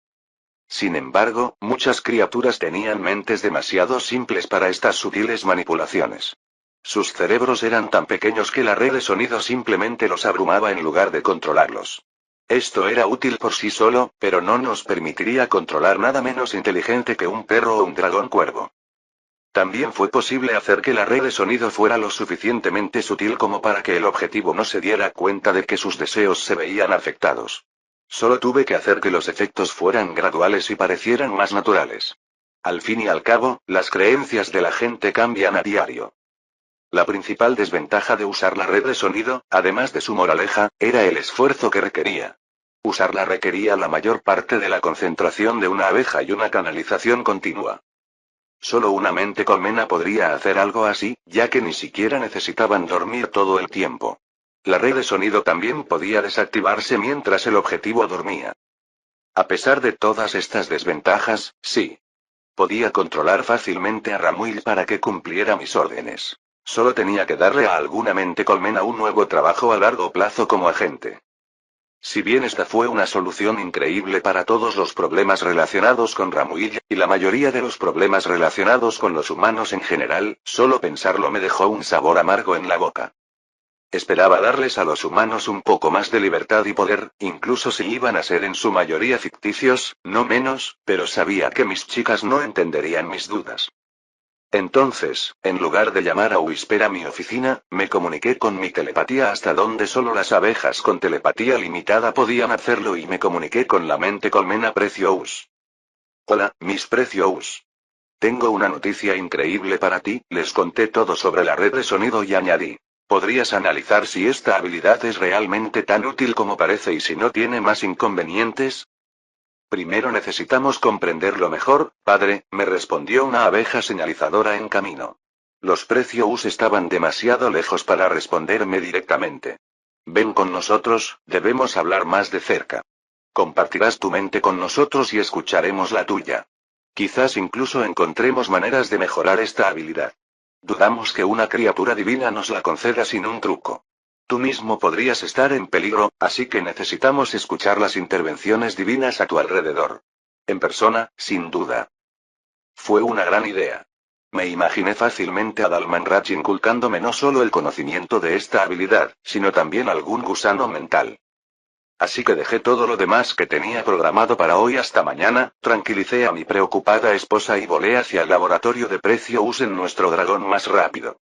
Sin embargo, muchas criaturas tenían mentes demasiado simples para estas sutiles manipulaciones. Sus cerebros eran tan pequeños que la red de sonido simplemente los abrumaba en lugar de controlarlos. Esto era útil por sí solo, pero no nos permitiría controlar nada menos inteligente que un perro o un dragón cuervo. También fue posible hacer que la red de sonido fuera lo suficientemente sutil como para que el objetivo no se diera cuenta de que sus deseos se veían afectados. Solo tuve que hacer que los efectos fueran graduales y parecieran más naturales. Al fin y al cabo, las creencias de la gente cambian a diario. La principal desventaja de usar la red de sonido, además de su moraleja, era el esfuerzo que requería. Usarla requería la mayor parte de la concentración de una abeja y una canalización continua. Solo una mente colmena podría hacer algo así, ya que ni siquiera necesitaban dormir todo el tiempo. La red de sonido también podía desactivarse mientras el objetivo dormía. A pesar de todas estas desventajas, sí. Podía controlar fácilmente a Ramuil para que cumpliera mis órdenes. Solo tenía que darle a alguna mente colmena un nuevo trabajo a largo plazo como agente. Si bien esta fue una solución increíble para todos los problemas relacionados con Ramuil, y la mayoría de los problemas relacionados con los humanos en general, solo pensarlo me dejó un sabor amargo en la boca. Esperaba darles a los humanos un poco más de libertad y poder, incluso si iban a ser en su mayoría ficticios, no menos, pero sabía que mis chicas no entenderían mis dudas. Entonces, en lugar de llamar a Whisper a mi oficina, me comuniqué con mi telepatía hasta donde solo las abejas con telepatía limitada podían hacerlo y me comuniqué con la mente colmena Precious. Hola, Miss Precious. Tengo una noticia increíble para ti, les conté todo sobre la red de sonido y añadí. ¿Podrías analizar si esta habilidad es realmente tan útil como parece y si no tiene más inconvenientes? Primero necesitamos comprenderlo mejor, padre, me respondió una abeja señalizadora en camino. Los Precious estaban demasiado lejos para responderme directamente. Ven con nosotros, debemos hablar más de cerca. Compartirás tu mente con nosotros y escucharemos la tuya. Quizás incluso encontremos maneras de mejorar esta habilidad. Dudamos que una criatura divina nos la conceda sin un truco. Tú mismo podrías estar en peligro, así que necesitamos escuchar las intervenciones divinas a tu alrededor. En persona, sin duda. Fue una gran idea. Me imaginé fácilmente a Dalmanrach inculcándome no solo el conocimiento de esta habilidad, sino también algún gusano mental. Así que dejé todo lo demás que tenía programado para hoy hasta mañana, tranquilicé a mi preocupada esposa y volé hacia el laboratorio de Precious en nuestro dragón más rápido.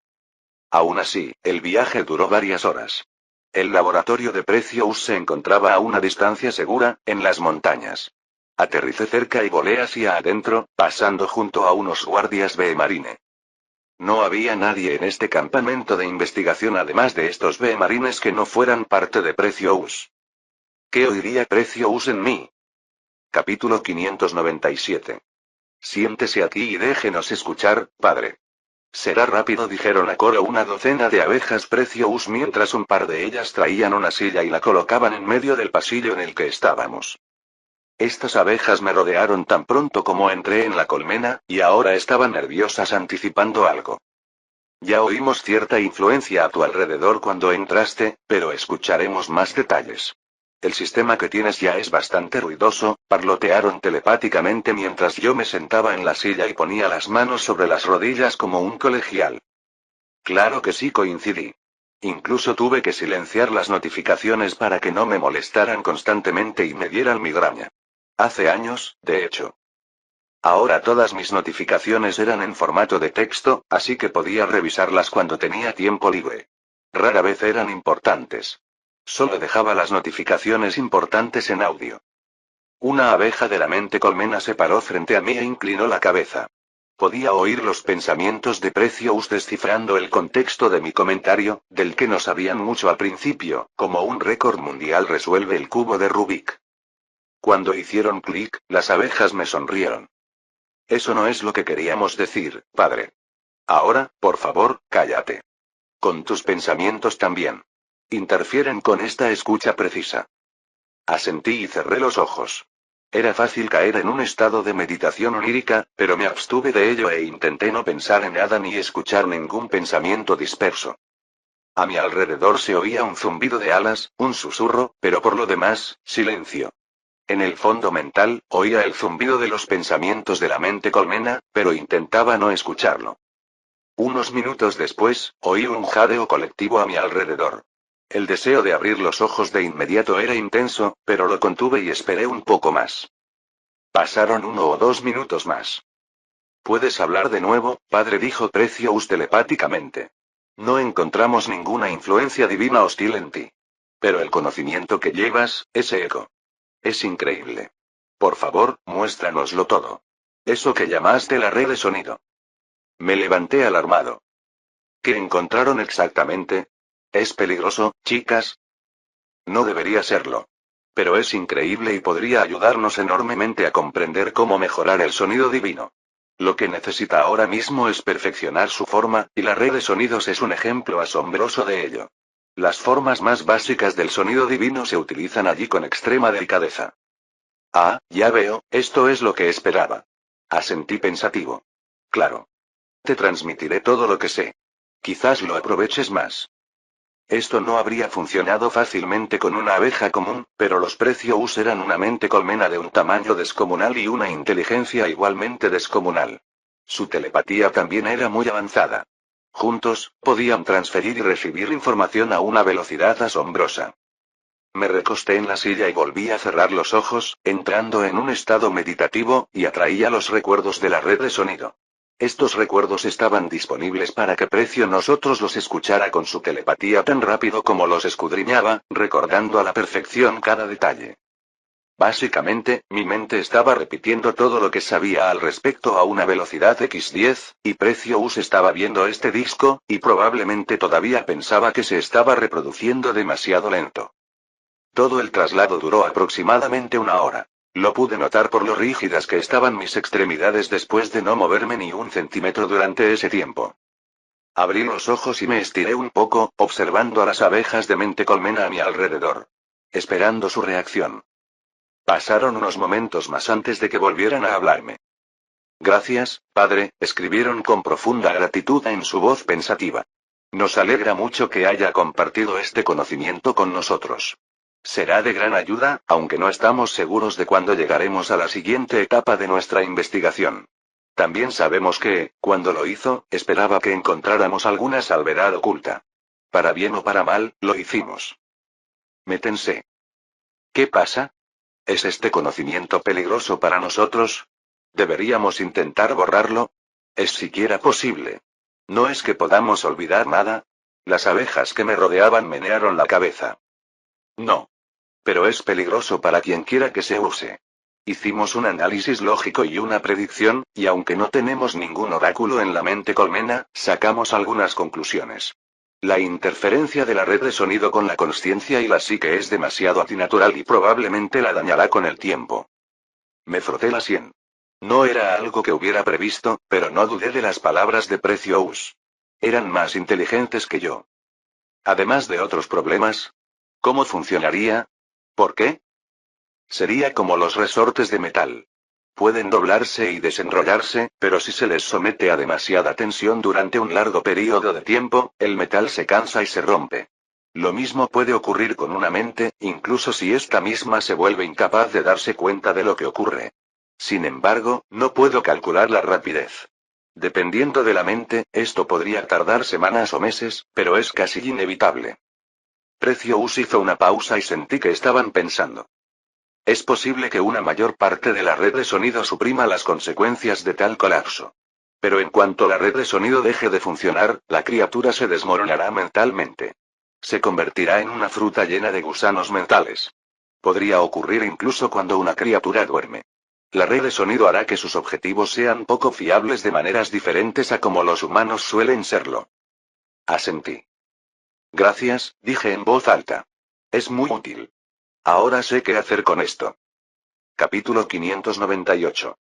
Aún así, el viaje duró varias horas. El laboratorio de Precious se encontraba a una distancia segura, en las montañas. Aterricé cerca y volé hacia adentro, pasando junto a unos guardias B-Marine. No había nadie en este campamento de investigación además de estos B-Marines que no fueran parte de Precious. ¿Qué oiría Precious en mí? Capítulo 597. Siéntese aquí y déjenos escuchar, padre. Será rápido, dijeron a coro una docena de abejas Precious mientras un par de ellas traían una silla y la colocaban en medio del pasillo en el que estábamos. Estas abejas me rodearon tan pronto como entré en la colmena, y ahora estaban nerviosas anticipando algo. Ya oímos cierta influencia a tu alrededor cuando entraste, pero escucharemos más detalles. El sistema que tienes ya es bastante ruidoso, parlotearon telepáticamente mientras yo me sentaba en la silla y ponía las manos sobre las rodillas como un colegial. Claro que sí, coincidí. Incluso tuve que silenciar las notificaciones para que no me molestaran constantemente y me dieran migraña. Hace años, de hecho. Ahora todas mis notificaciones eran en formato de texto, así que podía revisarlas cuando tenía tiempo libre. Rara vez eran importantes. Solo dejaba las notificaciones importantes en audio. Una abeja de la mente colmena se paró frente a mí e inclinó la cabeza. Podía oír los pensamientos de Precious descifrando el contexto de mi comentario, del que no sabían mucho al principio, como un récord mundial resuelve el cubo de Rubik. Cuando hicieron clic, las abejas me sonrieron. Eso no es lo que queríamos decir, padre. Ahora, por favor, cállate. Con tus pensamientos también. Interfieren con esta escucha precisa. Asentí y cerré los ojos. Era fácil caer en un estado de meditación onírica, pero me abstuve de ello e intenté no pensar en nada ni escuchar ningún pensamiento disperso. A mi alrededor se oía un zumbido de alas, un susurro, pero por lo demás, silencio. En el fondo mental, oía el zumbido de los pensamientos de la mente colmena, pero intentaba no escucharlo. Unos minutos después, oí un jadeo colectivo a mi alrededor. El deseo de abrir los ojos de inmediato era intenso, pero lo contuve y esperé un poco más. Pasaron 1 o 2 minutos más. «Puedes hablar de nuevo, padre», dijo Precious telepáticamente. «No encontramos ninguna influencia divina hostil en ti. Pero el conocimiento que llevas, ese eco. Es increíble. Por favor, muéstranoslo todo. Eso que llamaste la red de sonido». Me levanté alarmado. «¿Qué encontraron exactamente? ¿Es peligroso, chicas?» «No debería serlo. Pero es increíble y podría ayudarnos enormemente a comprender cómo mejorar el sonido divino. Lo que necesita ahora mismo es perfeccionar su forma, y la red de sonidos es un ejemplo asombroso de ello. Las formas más básicas del sonido divino se utilizan allí con extrema delicadeza». «Ah, ya veo, esto es lo que esperaba». Asentí pensativo. «Claro. Te transmitiré todo lo que sé. Quizás lo aproveches más». Esto no habría funcionado fácilmente con una abeja común, pero los Precious eran una mente colmena de un tamaño descomunal y una inteligencia igualmente descomunal. Su telepatía también era muy avanzada. Juntos, podían transferir y recibir información a una velocidad asombrosa. Me recosté en la silla y volví a cerrar los ojos, entrando en un estado meditativo, y atraía los recuerdos de la red de sonido. Estos recuerdos estaban disponibles para que nosotros los escuchara con su telepatía tan rápido como los escudriñaba, recordando a la perfección cada detalle. Básicamente, mi mente estaba repitiendo todo lo que sabía al respecto a una velocidad x10, y Precious estaba viendo este disco, y probablemente todavía pensaba que se estaba reproduciendo demasiado lento. Todo el traslado duró aproximadamente 1 hora. Lo pude notar por lo rígidas que estaban mis extremidades después de no moverme ni un centímetro durante ese tiempo. Abrí los ojos y me estiré un poco, observando a las abejas de mente colmena a mi alrededor. Esperando su reacción. Pasaron unos momentos más antes de que volvieran a hablarme. «Gracias, padre», escribieron con profunda gratitud en su voz pensativa. «Nos alegra mucho que haya compartido este conocimiento con nosotros. Será de gran ayuda, aunque no estamos seguros de cuándo llegaremos a la siguiente etapa de nuestra investigación. También sabemos que, cuando lo hizo, esperaba que encontráramos alguna salvedad oculta. Para bien o para mal, lo hicimos». Me tensé. «¿Qué pasa? ¿Es este conocimiento peligroso para nosotros? ¿Deberíamos intentar borrarlo? ¿Es siquiera posible? ¿No es que podamos olvidar nada?» Las abejas que me rodeaban menearon la cabeza. «No. Pero es peligroso para quien quiera que se use. Hicimos un análisis lógico y una predicción, y aunque no tenemos ningún oráculo en la mente colmena, sacamos algunas conclusiones. La interferencia de la red de sonido con la consciencia y la psique es demasiado antinatural y probablemente la dañará con el tiempo». Me froté la sien. No era algo que hubiera previsto, pero no dudé de las palabras de Precious. Eran más inteligentes que yo. Además de otros problemas. ¿Cómo funcionaría? ¿Por qué? Sería como los resortes de metal. Pueden doblarse y desenrollarse, pero si se les somete a demasiada tensión durante un largo periodo de tiempo, el metal se cansa y se rompe. Lo mismo puede ocurrir con una mente, incluso si esta misma se vuelve incapaz de darse cuenta de lo que ocurre. Sin embargo, no puedo calcular la rapidez. Dependiendo de la mente, esto podría tardar semanas o meses, pero es casi inevitable. Precious hizo una pausa y sentí que estaban pensando. Es posible que una mayor parte de la red de sonido suprima las consecuencias de tal colapso. Pero en cuanto la red de sonido deje de funcionar, la criatura se desmoronará mentalmente. Se convertirá en una fruta llena de gusanos mentales. Podría ocurrir incluso cuando una criatura duerme. La red de sonido hará que sus objetivos sean poco fiables de maneras diferentes a como los humanos suelen serlo. Asentí. Gracias, dije en voz alta. Es muy útil. Ahora sé qué hacer con esto. Capítulo 598.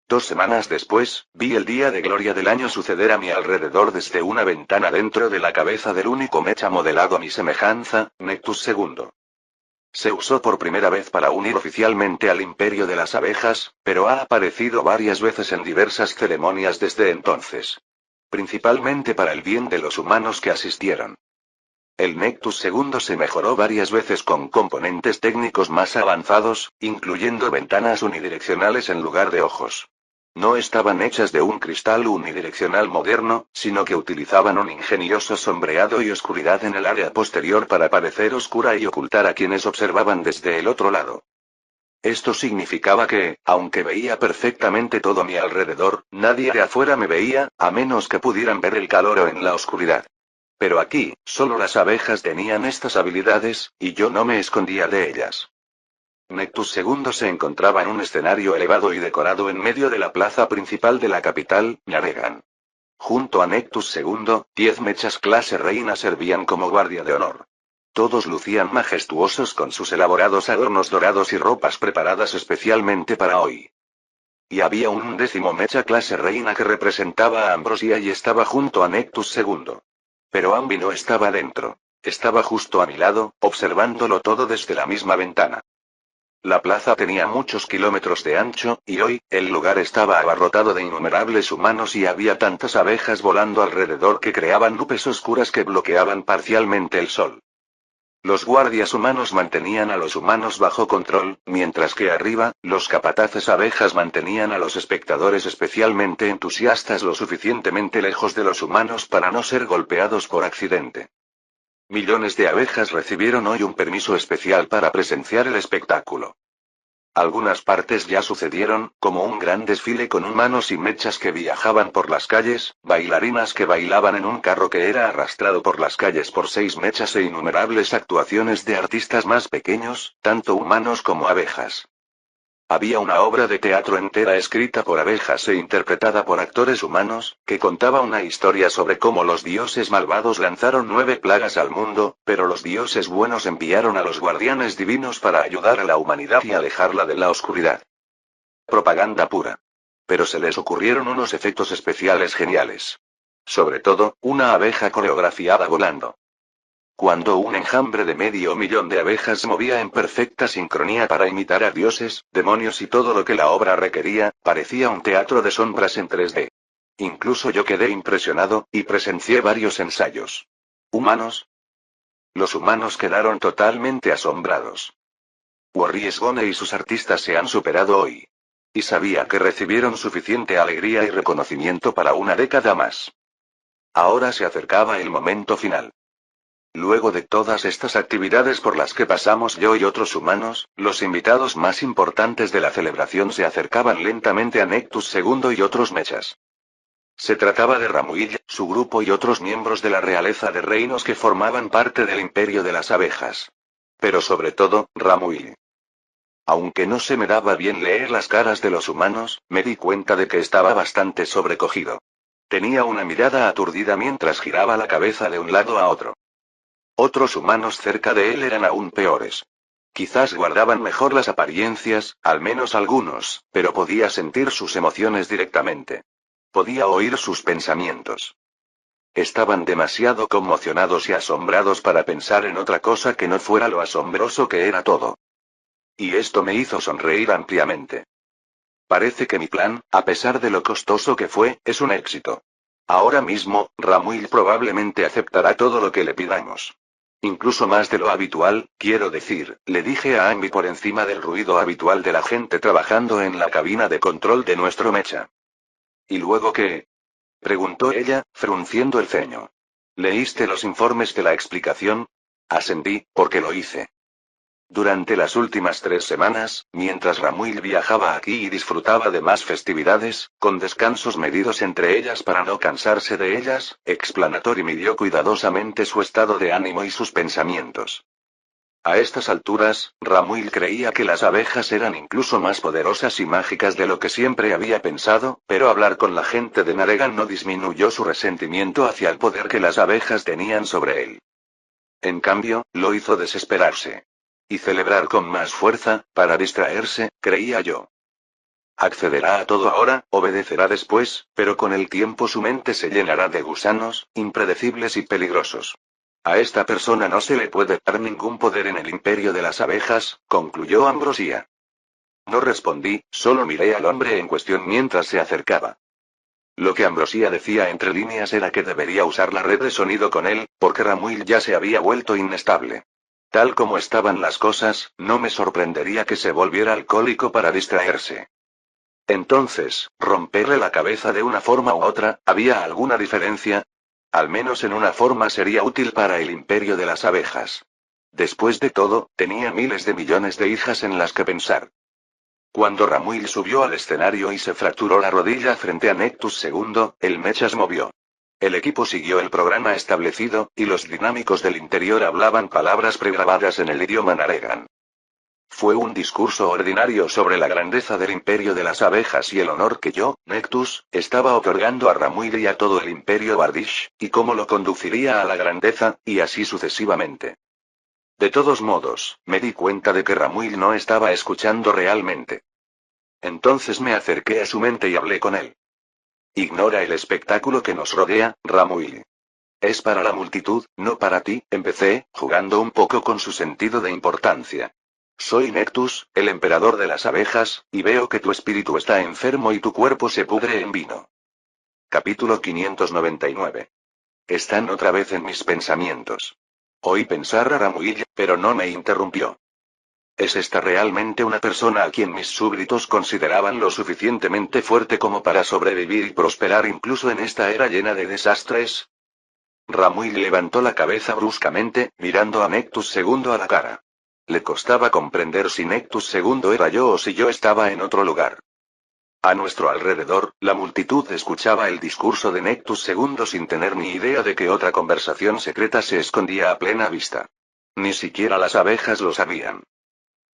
2 semanas después, vi el día de gloria del año suceder a mi alrededor desde una ventana dentro de la cabeza del único mecha modelado a mi semejanza, Nectus II. Se usó por primera vez para unir oficialmente al imperio de las abejas, pero ha aparecido varias veces en diversas ceremonias desde entonces. Principalmente para el bien de los humanos que asistieron. El Nectus II se mejoró varias veces con componentes técnicos más avanzados, incluyendo ventanas unidireccionales en lugar de ojos. No estaban hechas de un cristal unidireccional moderno, sino que utilizaban un ingenioso sombreado y oscuridad en el área posterior para parecer oscura y ocultar a quienes observaban desde el otro lado. Esto significaba que, aunque veía perfectamente todo a mi alrededor, nadie de afuera me veía, a menos que pudieran ver el calor en la oscuridad. Pero aquí, solo las abejas tenían estas habilidades, y yo no me escondía de ellas. Nectus II se encontraba en un escenario elevado y decorado en medio de la plaza principal de la capital, Nyaregan. Junto a Nectus II, 10 mechas clase reina servían como guardia de honor. Todos lucían majestuosos con sus elaborados adornos dorados y ropas preparadas especialmente para hoy. Y había un 10º mecha clase reina que representaba a Ambrosia y estaba junto a Nectus II. Pero Ambi no estaba dentro. Estaba justo a mi lado, observándolo todo desde la misma ventana. La plaza tenía muchos kilómetros de ancho, y hoy, el lugar estaba abarrotado de innumerables humanos y había tantas abejas volando alrededor que creaban nubes oscuras que bloqueaban parcialmente el sol. Los guardias humanos mantenían a los humanos bajo control, mientras que arriba, los capataces abejas mantenían a los espectadores especialmente entusiastas lo suficientemente lejos de los humanos para no ser golpeados por accidente. Millones de abejas recibieron hoy un permiso especial para presenciar el espectáculo. Algunas partes ya sucedieron, como un gran desfile con humanos y mechas que viajaban por las calles, bailarinas que bailaban en un carro que era arrastrado por las calles por 6 mechas e innumerables actuaciones de artistas más pequeños, tanto humanos como abejas. Había una obra de teatro entera escrita por abejas e interpretada por actores humanos, que contaba una historia sobre cómo los dioses malvados lanzaron 9 plagas al mundo, pero los dioses buenos enviaron a los guardianes divinos para ayudar a la humanidad y alejarla de la oscuridad. Propaganda pura. Pero se les ocurrieron unos efectos especiales geniales. Sobre todo, una abeja coreografiada volando. Cuando un enjambre de 500.000 de abejas se movía en perfecta sincronía para imitar a dioses, demonios y todo lo que la obra requería, parecía un teatro de sombras en 3D. Incluso yo quedé impresionado, y presencié varios ensayos. ¿Humanos? Los humanos quedaron totalmente asombrados. Warries Gone y sus artistas se han superado hoy. Y sabía que recibieron suficiente alegría y reconocimiento para una década más. Ahora se acercaba el momento final. Luego de todas estas actividades por las que pasamos yo y otros humanos, los invitados más importantes de la celebración se acercaban lentamente a Nectus II y otros mechas. Se trataba de Ramuil, su grupo y otros miembros de la realeza de reinos que formaban parte del imperio de las abejas. Pero sobre todo, Ramuil. Aunque no se me daba bien leer las caras de los humanos, me di cuenta de que estaba bastante sobrecogido. Tenía una mirada aturdida mientras giraba la cabeza de un lado a otro. Otros humanos cerca de él eran aún peores. Quizás guardaban mejor las apariencias, al menos algunos, pero podía sentir sus emociones directamente. Podía oír sus pensamientos. Estaban demasiado conmocionados y asombrados para pensar en otra cosa que no fuera lo asombroso que era todo. Y esto me hizo sonreír ampliamente. Parece que mi plan, a pesar de lo costoso que fue, es un éxito. Ahora mismo, Ramuil probablemente aceptará todo lo que le pidamos. Incluso más de lo habitual, quiero decir, le dije a Ambi por encima del ruido habitual de la gente trabajando en la cabina de control de nuestro mecha. ¿Y luego qué? Preguntó ella, frunciendo el ceño. ¿Leíste los informes de la explicación? Asentí, porque lo hice. Durante las últimas 3 semanas, mientras Ramuil viajaba aquí y disfrutaba de más festividades, con descansos medidos entre ellas para no cansarse de ellas, Explanatori midió cuidadosamente su estado de ánimo y sus pensamientos. A estas alturas, Ramuil creía que las abejas eran incluso más poderosas y mágicas de lo que siempre había pensado, pero hablar con la gente de Naregan no disminuyó su resentimiento hacia el poder que las abejas tenían sobre él. En cambio, lo hizo desesperarse. Y celebrar con más fuerza, para distraerse, creía yo. Accederá a todo ahora, obedecerá después, pero con el tiempo su mente se llenará de gusanos, impredecibles y peligrosos. A esta persona no se le puede dar ningún poder en el imperio de las abejas, concluyó Ambrosia. No respondí, solo miré al hombre en cuestión mientras se acercaba. Lo que Ambrosia decía entre líneas era que debería usar la red de sonido con él, porque Ramuil ya se había vuelto inestable. Tal como estaban las cosas, no me sorprendería que se volviera alcohólico para distraerse. Entonces, romperle la cabeza de una forma u otra, ¿había alguna diferencia? Al menos en una forma sería útil para el imperio de las abejas. Después de todo, tenía miles de millones de hijas en las que pensar. Cuando Ramuil subió al escenario y se fracturó la rodilla frente a Nectus II, el Mechas movió. El equipo siguió el programa establecido, y los dinámicos del interior hablaban palabras pregrabadas en el idioma Naregan. Fue un discurso ordinario sobre la grandeza del imperio de las abejas y el honor que yo, Nectus, estaba otorgando a Ramuil y a todo el imperio Bardish, y cómo lo conduciría a la grandeza, y así sucesivamente. De todos modos, me di cuenta de que Ramuil no estaba escuchando realmente. Entonces me acerqué a su mente y hablé con él. Ignora el espectáculo que nos rodea, Ramuil. Es para la multitud, no para ti, empecé, jugando un poco con su sentido de importancia. Soy Nectus, el emperador de las abejas, y veo que tu espíritu está enfermo y tu cuerpo se pudre en vino. Capítulo 599. Están otra vez en mis pensamientos. Oí pensar a Ramuil, pero no me interrumpió. ¿Es esta realmente una persona a quien mis súbditos consideraban lo suficientemente fuerte como para sobrevivir y prosperar incluso en esta era llena de desastres? Ramuil levantó la cabeza bruscamente, mirando a Nectus II a la cara. Le costaba comprender si Nectus II era yo o si yo estaba en otro lugar. A nuestro alrededor, la multitud escuchaba el discurso de Nectus II sin tener ni idea de que otra conversación secreta se escondía a plena vista. Ni siquiera las abejas lo sabían.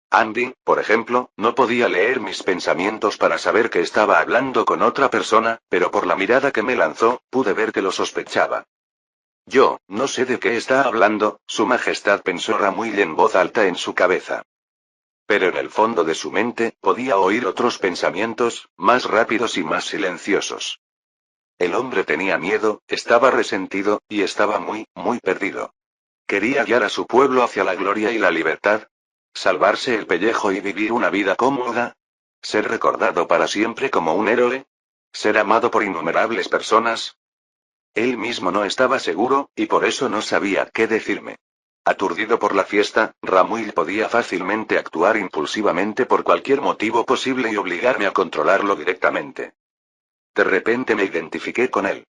Andy, por ejemplo, no podía leer mis pensamientos para saber que estaba hablando con otra persona, pero por la mirada que me lanzó, pude ver que lo sospechaba. Yo, no sé de qué está hablando, Su Majestad, pensó Ramuil en voz alta en su cabeza. Pero en el fondo de su mente, podía oír otros pensamientos, más rápidos y más silenciosos. El hombre tenía miedo, estaba resentido, y estaba muy, muy perdido. Quería guiar a su pueblo hacia la gloria y la libertad. Salvarse el pellejo y vivir una vida cómoda. Ser recordado para siempre como un héroe. Ser amado por innumerables personas. Él mismo no estaba seguro, y por eso no sabía qué decirme. Aturdido por la fiesta, Ramuil podía fácilmente actuar impulsivamente por cualquier motivo posible y obligarme a controlarlo directamente. De repente me identifiqué con él.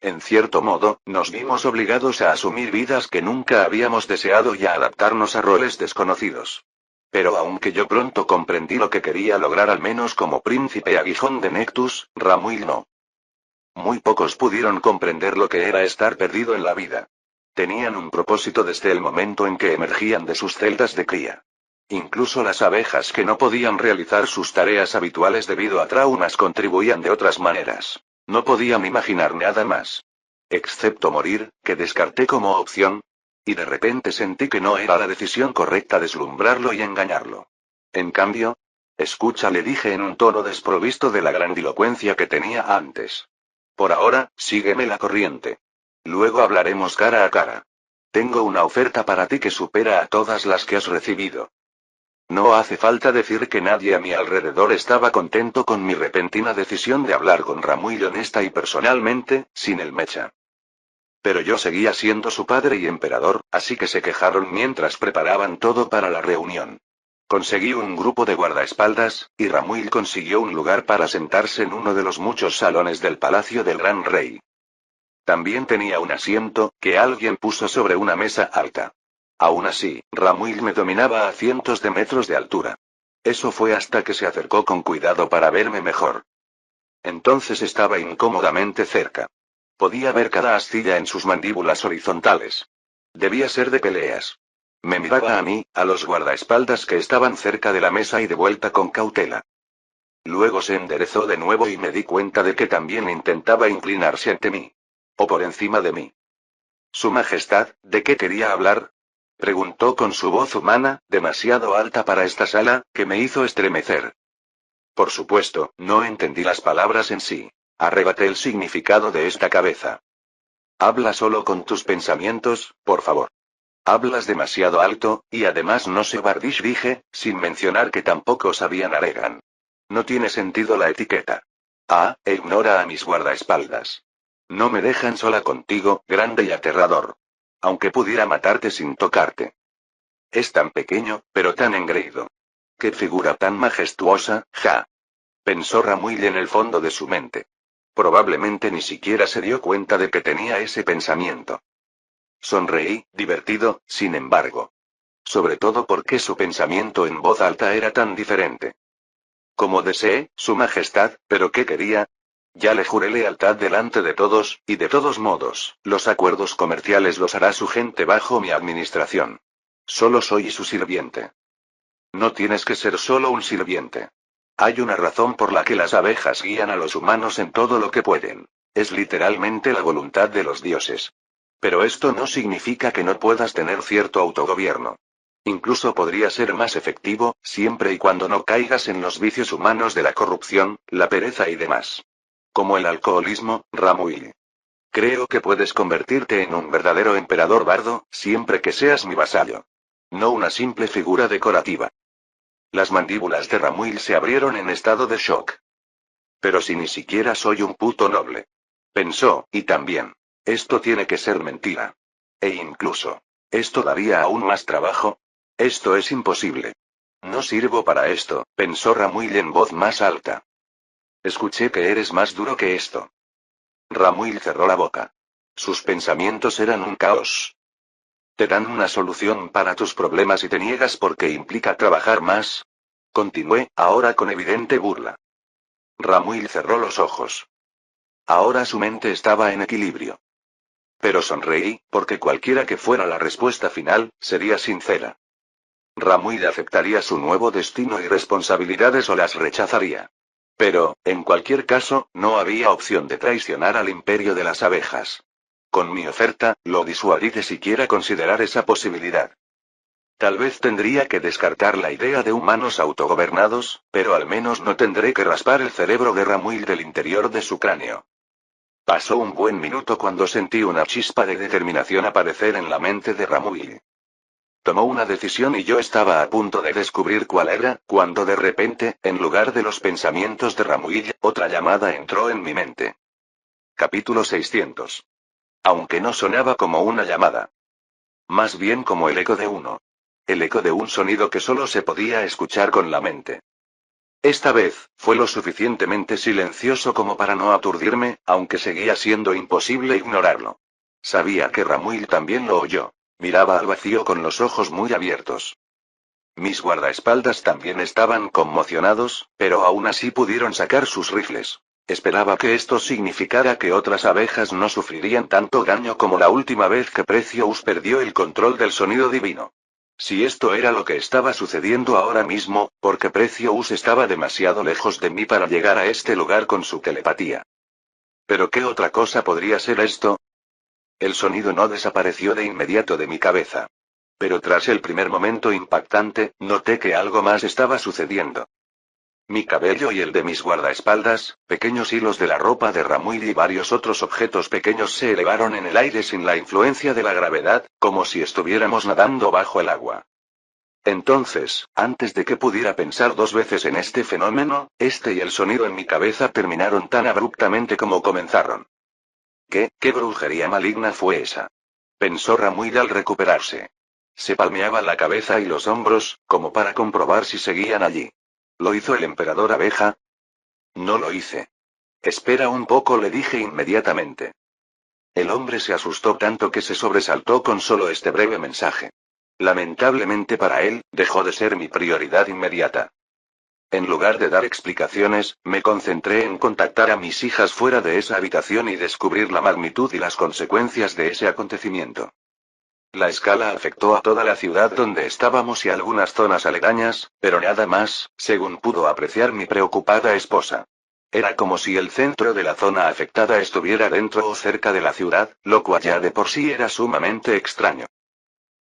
En cierto modo, nos vimos obligados a asumir vidas que nunca habíamos deseado y a adaptarnos a roles desconocidos. Pero aunque yo pronto comprendí lo que quería lograr al menos como príncipe aguijón de Nectus, Ramuil no. Muy pocos pudieron comprender lo que era estar perdido en la vida. Tenían un propósito desde el momento en que emergían de sus celdas de cría. Incluso las abejas que no podían realizar sus tareas habituales debido a traumas contribuían de otras maneras. No podían imaginar nada más. Excepto morir, que descarté como opción. Y de repente sentí que no era la decisión correcta deslumbrarlo y engañarlo. En cambio, escucha, le dije en un tono desprovisto de la grandilocuencia que tenía antes. Por ahora, sígueme la corriente. Luego hablaremos cara a cara. Tengo una oferta para ti que supera a todas las que has recibido. No hace falta decir que nadie a mi alrededor estaba contento con mi repentina decisión de hablar con Ramuil honesta y personalmente, sin el mecha. Pero yo seguía siendo su padre y emperador, así que se quejaron mientras preparaban todo para la reunión. Conseguí un grupo de guardaespaldas, y Ramuil consiguió un lugar para sentarse en uno de los muchos salones del palacio del Gran Rey. También tenía un asiento, que alguien puso sobre una mesa alta. Aún así, Ramuil me dominaba a cientos de metros de altura. Eso fue hasta que se acercó con cuidado para verme mejor. Entonces estaba incómodamente cerca. Podía ver cada astilla en sus mandíbulas horizontales. Debía ser de peleas. Me miraba a mí, a los guardaespaldas que estaban cerca de la mesa y de vuelta con cautela. Luego se enderezó de nuevo y me di cuenta de que también intentaba inclinarse ante mí. O por encima de mí. Su Majestad, ¿de qué quería hablar? Preguntó con su voz humana, demasiado alta para esta sala, que me hizo estremecer. Por supuesto, no entendí las palabras en sí. Arrebaté el significado de esta cabeza. Habla solo con tus pensamientos, por favor. Hablas demasiado alto, y además no sé Bardish dije, sin mencionar que tampoco sabía Naregan. No tiene sentido la etiqueta. Ah, e ignora a mis guardaespaldas. No me dejan sola contigo, grande y aterrador. Aunque pudiera matarte sin tocarte. Es tan pequeño, pero tan engreído. Qué figura tan majestuosa, ja. Pensó Ramuil en el fondo de su mente. Probablemente ni siquiera se dio cuenta de que tenía ese pensamiento. Sonreí, divertido, sin embargo. Sobre todo porque su pensamiento en voz alta era tan diferente. Como deseé, Su Majestad, ¿pero qué quería? Ya le juré lealtad delante de todos, y de todos modos, los acuerdos comerciales los hará su gente bajo mi administración. Solo soy su sirviente. No tienes que ser solo un sirviente. Hay una razón por la que las abejas guían a los humanos en todo lo que pueden. Es literalmente la voluntad de los dioses. Pero esto no significa que no puedas tener cierto autogobierno. Incluso podría ser más efectivo, siempre y cuando no caigas en los vicios humanos de la corrupción, la pereza y demás. Como el alcoholismo, Ramuil. Creo que puedes convertirte en un verdadero emperador bardo, siempre que seas mi vasallo. No una simple figura decorativa. Las mandíbulas de Ramuil se abrieron en estado de shock. Pero si ni siquiera soy un puto noble. Pensó, y también. Esto tiene que ser mentira. E incluso. ¿Esto daría aún más trabajo? Esto es imposible. No sirvo para esto, pensó Ramuil en voz más alta. Escuché que eres más duro que esto. Ramuil cerró la boca. Sus pensamientos eran un caos. ¿Te dan una solución para tus problemas y te niegas porque implica trabajar más? Continué, ahora con evidente burla. Ramuil cerró los ojos. Ahora su mente estaba en equilibrio. Pero sonreí, porque cualquiera que fuera la respuesta final, sería sincera. Ramuil aceptaría su nuevo destino y responsabilidades o las rechazaría. Pero, en cualquier caso, no había opción de traicionar al imperio de las abejas. Con mi oferta, lo disuadí de siquiera considerar esa posibilidad. Tal vez tendría que descartar la idea de humanos autogobernados, pero al menos no tendré que raspar el cerebro de Ramuil del interior de su cráneo. Pasó un buen minuto cuando sentí una chispa de determinación aparecer en la mente de Ramuil. Tomó una decisión y yo estaba a punto de descubrir cuál era, cuando de repente, en lugar de los pensamientos de Ramuil, otra llamada entró en mi mente. Capítulo 600. Aunque no sonaba como una llamada. Más bien como el eco de uno. El eco de un sonido que solo se podía escuchar con la mente. Esta vez, fue lo suficientemente silencioso como para no aturdirme, aunque seguía siendo imposible ignorarlo. Sabía que Ramuil también lo oyó. Miraba al vacío con los ojos muy abiertos. Mis guardaespaldas también estaban conmocionados, pero aún así pudieron sacar sus rifles. Esperaba que esto significara que otras abejas no sufrirían tanto daño como la última vez que Precious perdió el control del sonido divino. Si esto era lo que estaba sucediendo ahora mismo, porque Precious estaba demasiado lejos de mí para llegar a este lugar con su telepatía. ¿Pero qué otra cosa podría ser esto? El sonido no desapareció de inmediato de mi cabeza. Pero tras el primer momento impactante, noté que algo más estaba sucediendo. Mi cabello y el de mis guardaespaldas, pequeños hilos de la ropa de Ramuil y varios otros objetos pequeños se elevaron en el aire sin la influencia de la gravedad, como si estuviéramos nadando bajo el agua. Entonces, antes de que pudiera pensar dos veces en este fenómeno, este y el sonido en mi cabeza terminaron tan abruptamente como comenzaron. ¿Qué brujería maligna fue esa? Pensó Ramuil al recuperarse. Se palmeaba la cabeza y los hombros, como para comprobar si seguían allí. ¿Lo hizo el emperador abeja? No lo hice. Espera un poco, le dije inmediatamente. El hombre se asustó tanto que se sobresaltó con solo este breve mensaje. Lamentablemente para él, dejó de ser mi prioridad inmediata. En lugar de dar explicaciones, me concentré en contactar a mis hijas fuera de esa habitación y descubrir la magnitud y las consecuencias de ese acontecimiento. La escala afectó a toda la ciudad donde estábamos y algunas zonas aledañas, pero nada más, según pudo apreciar mi preocupada esposa. Era como si el centro de la zona afectada estuviera dentro o cerca de la ciudad, lo cual ya de por sí era sumamente extraño.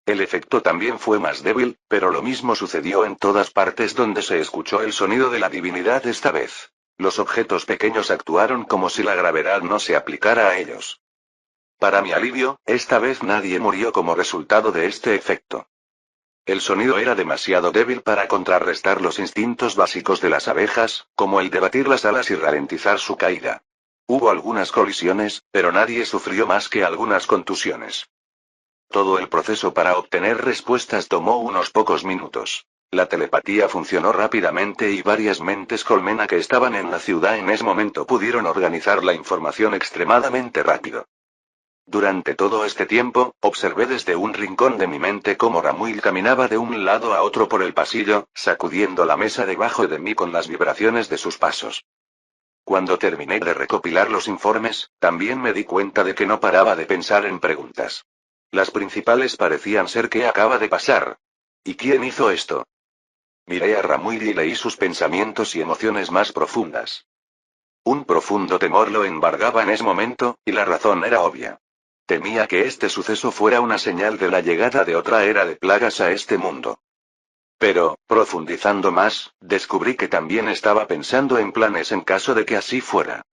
El efecto también fue más débil, pero lo mismo sucedió en todas partes donde se escuchó el sonido de la divinidad esta vez. Los objetos pequeños actuaron como si la gravedad no se aplicara a ellos. Para mi alivio, esta vez nadie murió como resultado de este efecto. El sonido era demasiado débil para contrarrestar los instintos básicos de las abejas, como el de batir las alas y ralentizar su caída. Hubo algunas colisiones, pero nadie sufrió más que algunas contusiones. Todo el proceso para obtener respuestas tomó unos pocos minutos. La telepatía funcionó rápidamente y varias mentes colmena que estaban en la ciudad en ese momento pudieron organizar la información extremadamente rápido. Durante todo este tiempo, observé desde un rincón de mi mente cómo Ramuil caminaba de un lado a otro por el pasillo, sacudiendo la mesa debajo de mí con las vibraciones de sus pasos. Cuando terminé de recopilar los informes, también me di cuenta de que no paraba de pensar en preguntas. Las principales parecían ser ¿qué acaba de pasar? ¿Y quién hizo esto? Miré a Ramuil y leí sus pensamientos y emociones más profundas. Un profundo temor lo embargaba en ese momento, y la razón era obvia. Temía que este suceso fuera una señal de la llegada de otra era de plagas a este mundo. Pero, profundizando más, descubrí que también estaba pensando en planes en caso de que así fuera.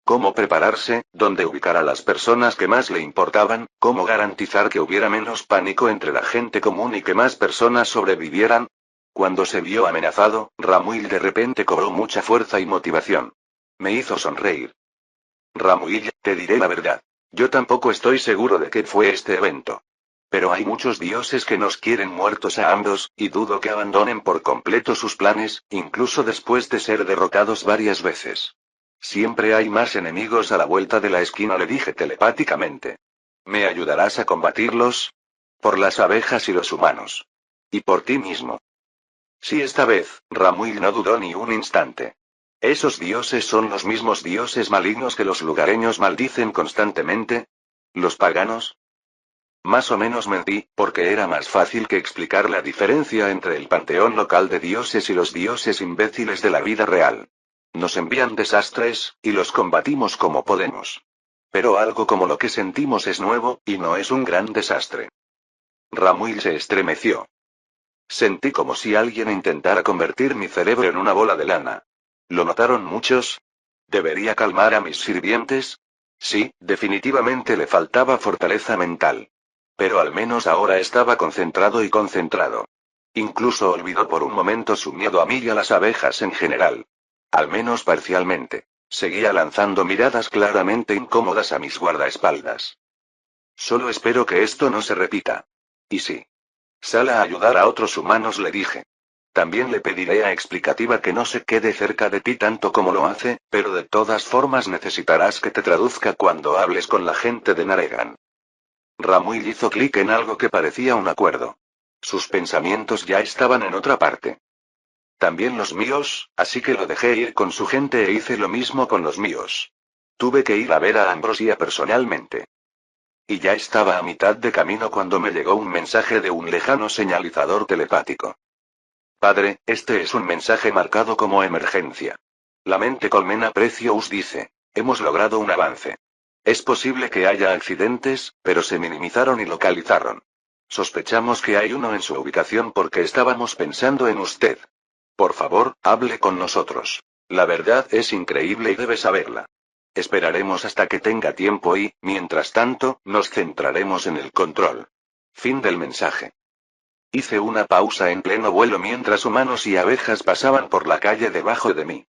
Cómo prepararse, dónde ubicar a las personas que más le importaban, cómo garantizar que hubiera menos pánico entre la gente común y que más personas sobrevivieran. Cuando se vio amenazado, Ramuil de repente cobró mucha fuerza y motivación. Me hizo sonreír. Ramuil, te diré la verdad. Yo tampoco estoy seguro de qué fue este evento. Pero hay muchos dioses que nos quieren muertos a ambos, y dudo que abandonen por completo sus planes, incluso después de ser derrotados varias veces. Siempre hay más enemigos a la vuelta de la esquina, le dije telepáticamente. ¿Me ayudarás a combatirlos? Por las abejas y los humanos. Y por ti mismo. Sí, esta vez, Ramuil no dudó ni un instante. ¿Esos dioses son los mismos dioses malignos que los lugareños maldicen constantemente? ¿Los paganos? Más o menos mentí, porque era más fácil que explicar la diferencia entre el panteón local de dioses y los dioses imbéciles de la vida real. Nos envían desastres, y los combatimos como podemos. Pero algo como lo que sentimos es nuevo, y no es un gran desastre. Ramuil se estremeció. Sentí como si alguien intentara convertir mi cerebro en una bola de lana. ¿Lo notaron muchos? ¿Debería calmar a mis sirvientes? Sí, definitivamente le faltaba fortaleza mental. Pero al menos ahora estaba concentrado y concentrado. Incluso olvidó por un momento su miedo a mí y a las abejas en general. Al menos parcialmente. Seguía lanzando miradas claramente incómodas a mis guardaespaldas. Solo espero que esto no se repita. ¿Y sí? Sal a ayudar a otros humanos, le dije. También le pediré a Explicativa que no se quede cerca de ti tanto como lo hace, pero de todas formas necesitarás que te traduzca cuando hables con la gente de Naregan. Ramuil hizo clic en algo que parecía un acuerdo. Sus pensamientos ya estaban en otra parte. También los míos, así que lo dejé ir con su gente e hice lo mismo con los míos. Tuve que ir a ver a Ambrosia personalmente. Y ya estaba a mitad de camino cuando me llegó un mensaje de un lejano señalizador telepático. Padre, este es un mensaje marcado como emergencia. La mente colmena Precious dice, hemos logrado un avance. Es posible que haya accidentes, pero se minimizaron y localizaron. Sospechamos que hay uno en su ubicación porque estábamos pensando en usted. Por favor, hable con nosotros. La verdad es increíble y debe saberla. Esperaremos hasta que tenga tiempo y, mientras tanto, nos centraremos en el control. Fin del mensaje. Hice una pausa en pleno vuelo mientras humanos y abejas pasaban por la calle debajo de mí.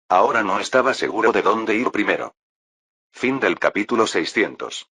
Ahora no estaba seguro de dónde ir primero. Fin del capítulo 600.